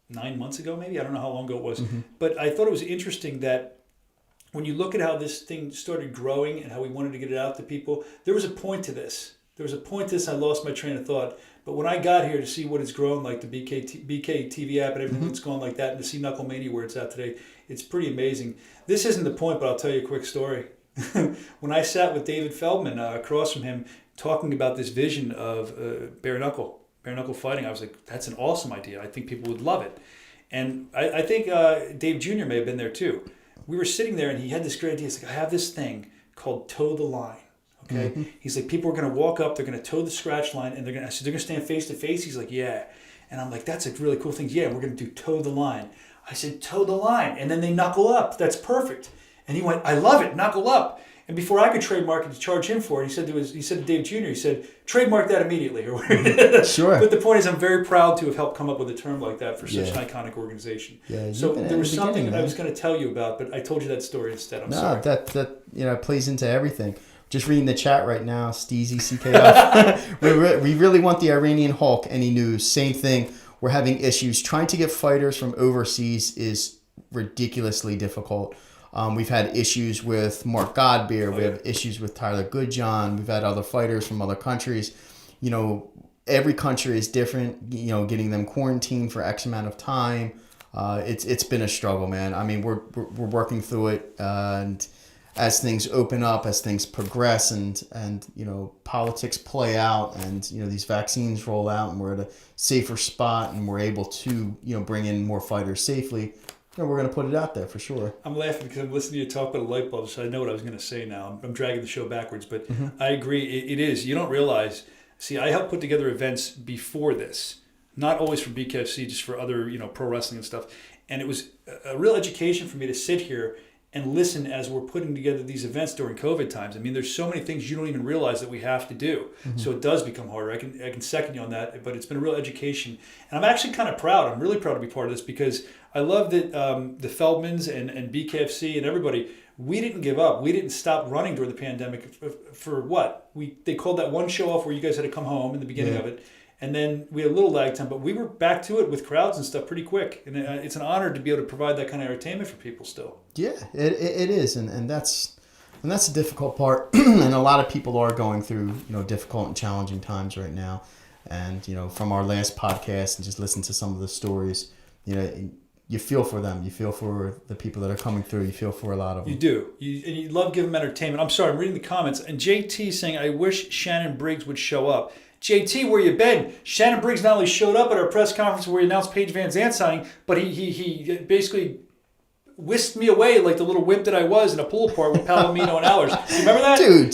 9 months ago, maybe. I don't know how long ago it was. But I thought it was interesting that when you look at how this thing started growing and how we wanted to get it out to people, there was a point to this. I lost my train of thought. But when I got here to see what it's grown like, the BKTV app and everything that's gone like that, and to see KnuckleMania where it's at today, it's pretty amazing. This isn't the point, but I'll tell you a quick story. When I sat with David Feldman across from him talking about this vision of bare knuckle fighting, I was like, that's an awesome idea. I think people would love it. And I think Dave Jr. may have been there too. We were sitting there and he had this great idea. He's like, I have this thing called Toe the Line. Okay. He's like, people are going to walk up, they're going to toe the scratch line, and they're going to stand face to face. He's like, yeah. And I'm like, that's a really cool thing. Yeah, we're going to do toe the line. I said, toe the line. And then they knuckle up. That's perfect. And he went, I love it. Knuckle up. And before I could trademark it to charge him for it, he said to Dave Jr., he said, trademark that immediately. Sure. But the point is, I'm very proud to have helped come up with a term like that for such an iconic organization. Yeah, so there was something that I was going to tell you about, but I told you that story instead. I'm sorry. That plays into everything. Just reading the chat right now, Steezy CKF. we really want the Iranian Hulk. Any news? Same thing. We're having issues. Trying to get fighters from overseas is ridiculously difficult. We've had issues with Mark Godbeer. We have issues with Tyler Goodjohn. We've had other fighters from other countries. Every country is different. Getting them quarantined for X amount of time. It's been a struggle, man. I mean, we're working through it, and as things open up, as things progress, and politics play out, and these vaccines roll out, and we're at a safer spot, and we're able to bring in more fighters safely. We're going to put it out there for sure. I'm laughing because I'm listening to you talk about a light bulb, so I know what I was going to say now. I'm dragging the show backwards, but I agree. It is. You don't realize. See, I helped put together events before this, not always for BKFC, just for other pro wrestling and stuff. And it was a real education for me to sit here and listen as we're putting together these events during COVID times. I mean, there's so many things you don't even realize that we have to do. So it does become harder. I can second you on that, but it's been a real education. And I'm actually kind of proud. I'm really proud to be part of this because I love that the Feldmans and BKFC and everybody, we didn't give up. We didn't stop running during the pandemic for what? They called that one show off where you guys had to come home in the beginning of it. And then we had a little lag time, but we were back to it with crowds and stuff pretty quick. And it's an honor to be able to provide that kind of entertainment for people still. Yeah, it is. And that's the difficult part. And a lot of people are going through, difficult and challenging times right now. And, from our last podcast and just listen to some of the stories, you feel for them. You feel for the people that are coming through. You feel for a lot of them. You do. And you love giving them entertainment. I'm sorry, I'm reading the comments. And JT saying, I wish Shannon Briggs would show up. JT, where you been? Shannon Briggs not only showed up at our press conference where he announced Paige Van Zandt signing, but he basically whisked me away like the little wimp that I was in a pool park with Palomino and Allers. You remember that? Dude,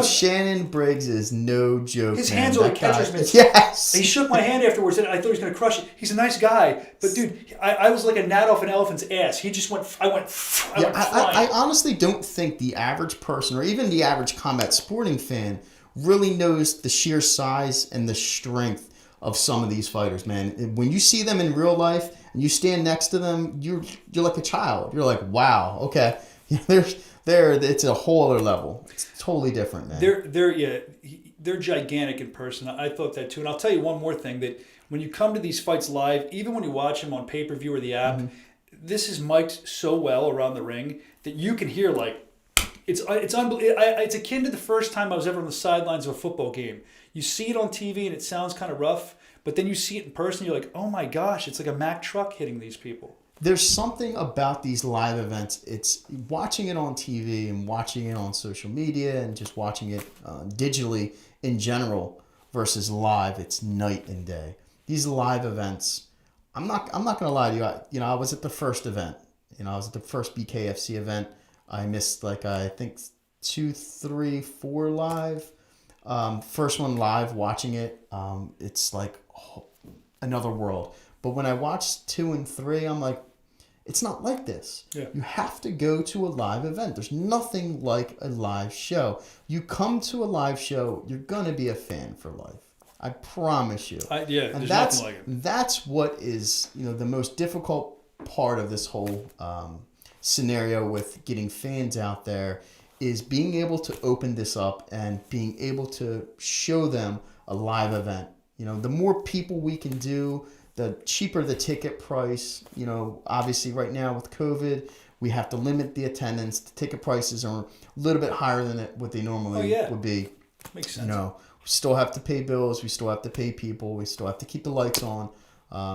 Shannon Briggs is no joke. His man. hands are like That catcher's guy- mitts. Yes. He shook my hand afterwards and I thought he was going to crush it. He's a nice guy. But dude, I was like a gnat off an elephant's ass. He just went, I went flying. I honestly don't think the average person or even the average combat sporting fan really knows the sheer size and the strength of some of these fighters, man. When you see them in real life and you stand next to them, you're like a child. You're like, wow, okay. It's a whole other level. It's totally different, man. They're gigantic in person. I thought that too. And I'll tell you one more thing, that when you come to these fights live, even when you watch them on pay-per-view or the app, this is mic'd so well around the ring that you can hear like, it's unbelievable. It's akin to the first time I was ever on the sidelines of a football game. You see it on TV and it sounds kind of rough, but then you see it in person, you're like, oh my gosh, it's like a Mack truck hitting these people. There's something about these live events. It's watching it on TV and watching it on social media and just watching it digitally in general versus live. It's night and day. These live events, I'm not gonna lie to you. I was at the first event. I was at the first BKFC event. I missed I think 2, 3, 4 live. First one live, watching it, it's like another world. But when I watched 2 and 3, I'm like, it's not like this. Yeah. You have to go to a live event. There's nothing like a live show. You come to a live show, you're gonna be a fan for life. I promise you. There's nothing like it. That's what is the most difficult part of this whole scenario with getting fans out there is being able to open this up and being able to show them a live event. The more people we can do, the cheaper the ticket price. Obviously right now with COVID, we have to limit the attendance. The ticket prices are a little bit higher than what they normally would be. Makes sense. We still have to pay bills. We still have to pay people. We still have to keep the lights on.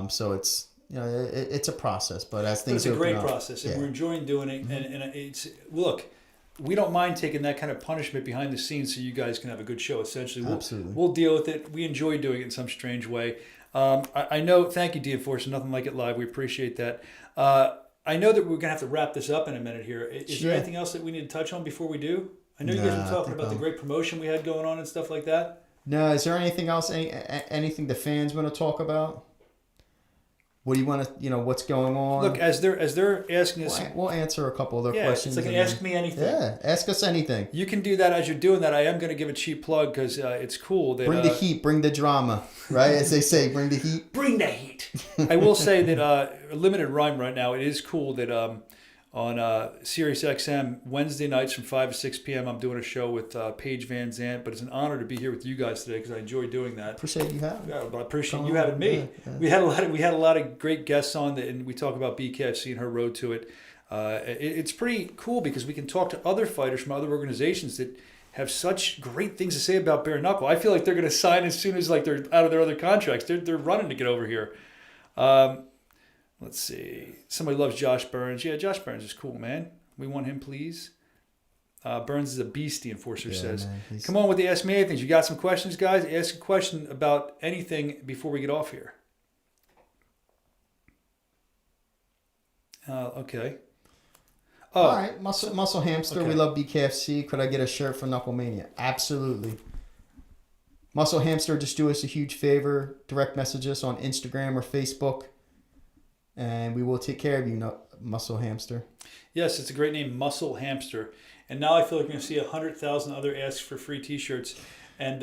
So it's it's a process. But as things open up, it's a great up, process, and we're enjoying doing it. And it's we don't mind taking that kind of punishment behind the scenes so you guys can have a good show. Essentially, we'll deal with it. We enjoy doing it in some strange way. I know. Thank you, DeForce. Nothing like it live. We appreciate that. I know that we're gonna have to wrap this up in a minute here. Is there anything else that we need to touch on before we do? I know you guys were talking about the great promotion we had going on and stuff like that. No, is there anything else? Anything the fans want to talk about? What do you want to? What's going on? Look, as they're asking us, we'll answer a couple other questions. It's like ask me anything. Yeah, ask us anything. You can do that as you're doing that. I am going to give a cheap plug because it's cool. That, bring the heat, bring the drama, right? As they say, bring the heat. Bring the heat. I will say that limited rhyme right now. It is cool that on Sirius XM Wednesday nights from 5 to 6 p.m. I'm doing a show with Paige Van Zandt, but it's an honor to be here with you guys today because I enjoy doing that. Appreciate you having me. Yeah, but I appreciate you having me. Yeah. We had a lot of great guests on, and we talk about BKFC and her road to it. It's pretty cool because we can talk to other fighters from other organizations that have such great things to say about bare knuckle. I feel like they're going to sign as soon as they're out of their other contracts. They're running to get over here. Let's see. Somebody loves Josh Burns. Yeah, Josh Burns is cool, man. We want him, please. Burns is a beast, the enforcer says. Man, come on with the Ask Me Anything. You got some questions, guys? Ask a question about anything before we get off here. Okay. Oh. All right. Muscle Hamster. Okay. We love BKFC. Could I get a shirt for KnuckleMania? Absolutely. Muscle Hamster, just do us a huge favor. Direct message us on Instagram or Facebook. And we will take care of you, Muscle Hamster. Yes, it's a great name, Muscle Hamster. And now I feel like we're going to see 100,000 other asks for free T-shirts. And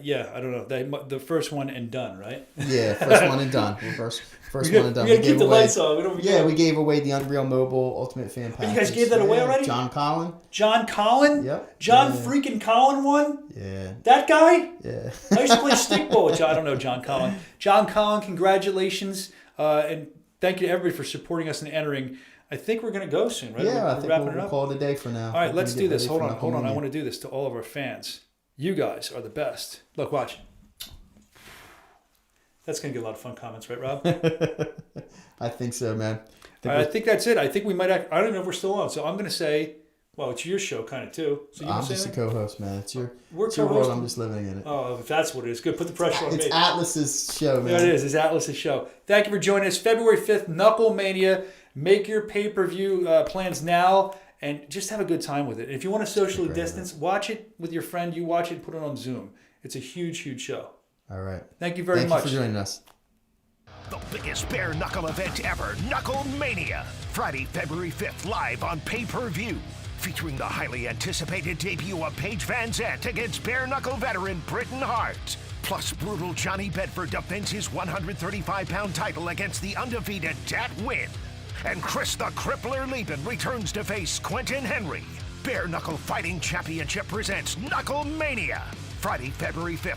yeah, I don't know. The first one and done, right? Yeah, first one and done. First one and done. We got to keep the lights on. We gave away the Unreal Mobile Ultimate Fan Package. You guys gave that away already? John Collin. John Collin? Yep. John freaking Collin won? Yeah. That guy? Yeah. I used to play stickball with John. I don't know John Collin. John Collin, congratulations. And thank you to everybody for supporting us and entering. I think we're going to go soon, right? Yeah, we're I think wrapping we'll it up. call it a day for now. All right, let's do this. Hold on. Mania. I want to do this to all of our fans. You guys are the best. Look, watch. That's going to get a lot of fun comments, right, Rob? I think so, man. I think that's it. I think we might I don't know if we're still on. So I'm going to say, well, it's your show kind of too. So I'm just a co-host, man. It's your world. I'm just living in it. Oh, if that's what it is. Good. Put the pressure on me. It's Atlas's show, man. Yeah, it is. It's Atlas's show. Thank you for joining us. February 5th, Knuckle Mania. Make your pay-per-view plans now and just have a good time with it. If you want to socially distance, watch it with your friend. You watch it and put it on Zoom. It's a huge, huge show. All right. Thank you very much. Thank you for joining us. The biggest bare knuckle event ever, Knuckle Mania. Friday, February 5th, live on pay-per-view. Featuring the highly anticipated debut of Paige Van Zandt against bare knuckle veteran Britain Hart. Plus, brutal Johnny Bedford defends his 135-pound title against the undefeated Dat Win. And Chris the Crippler Leben returns to face Quentin Henry. Bare Knuckle Fighting Championship presents Knuckle Mania. Friday, February 5th.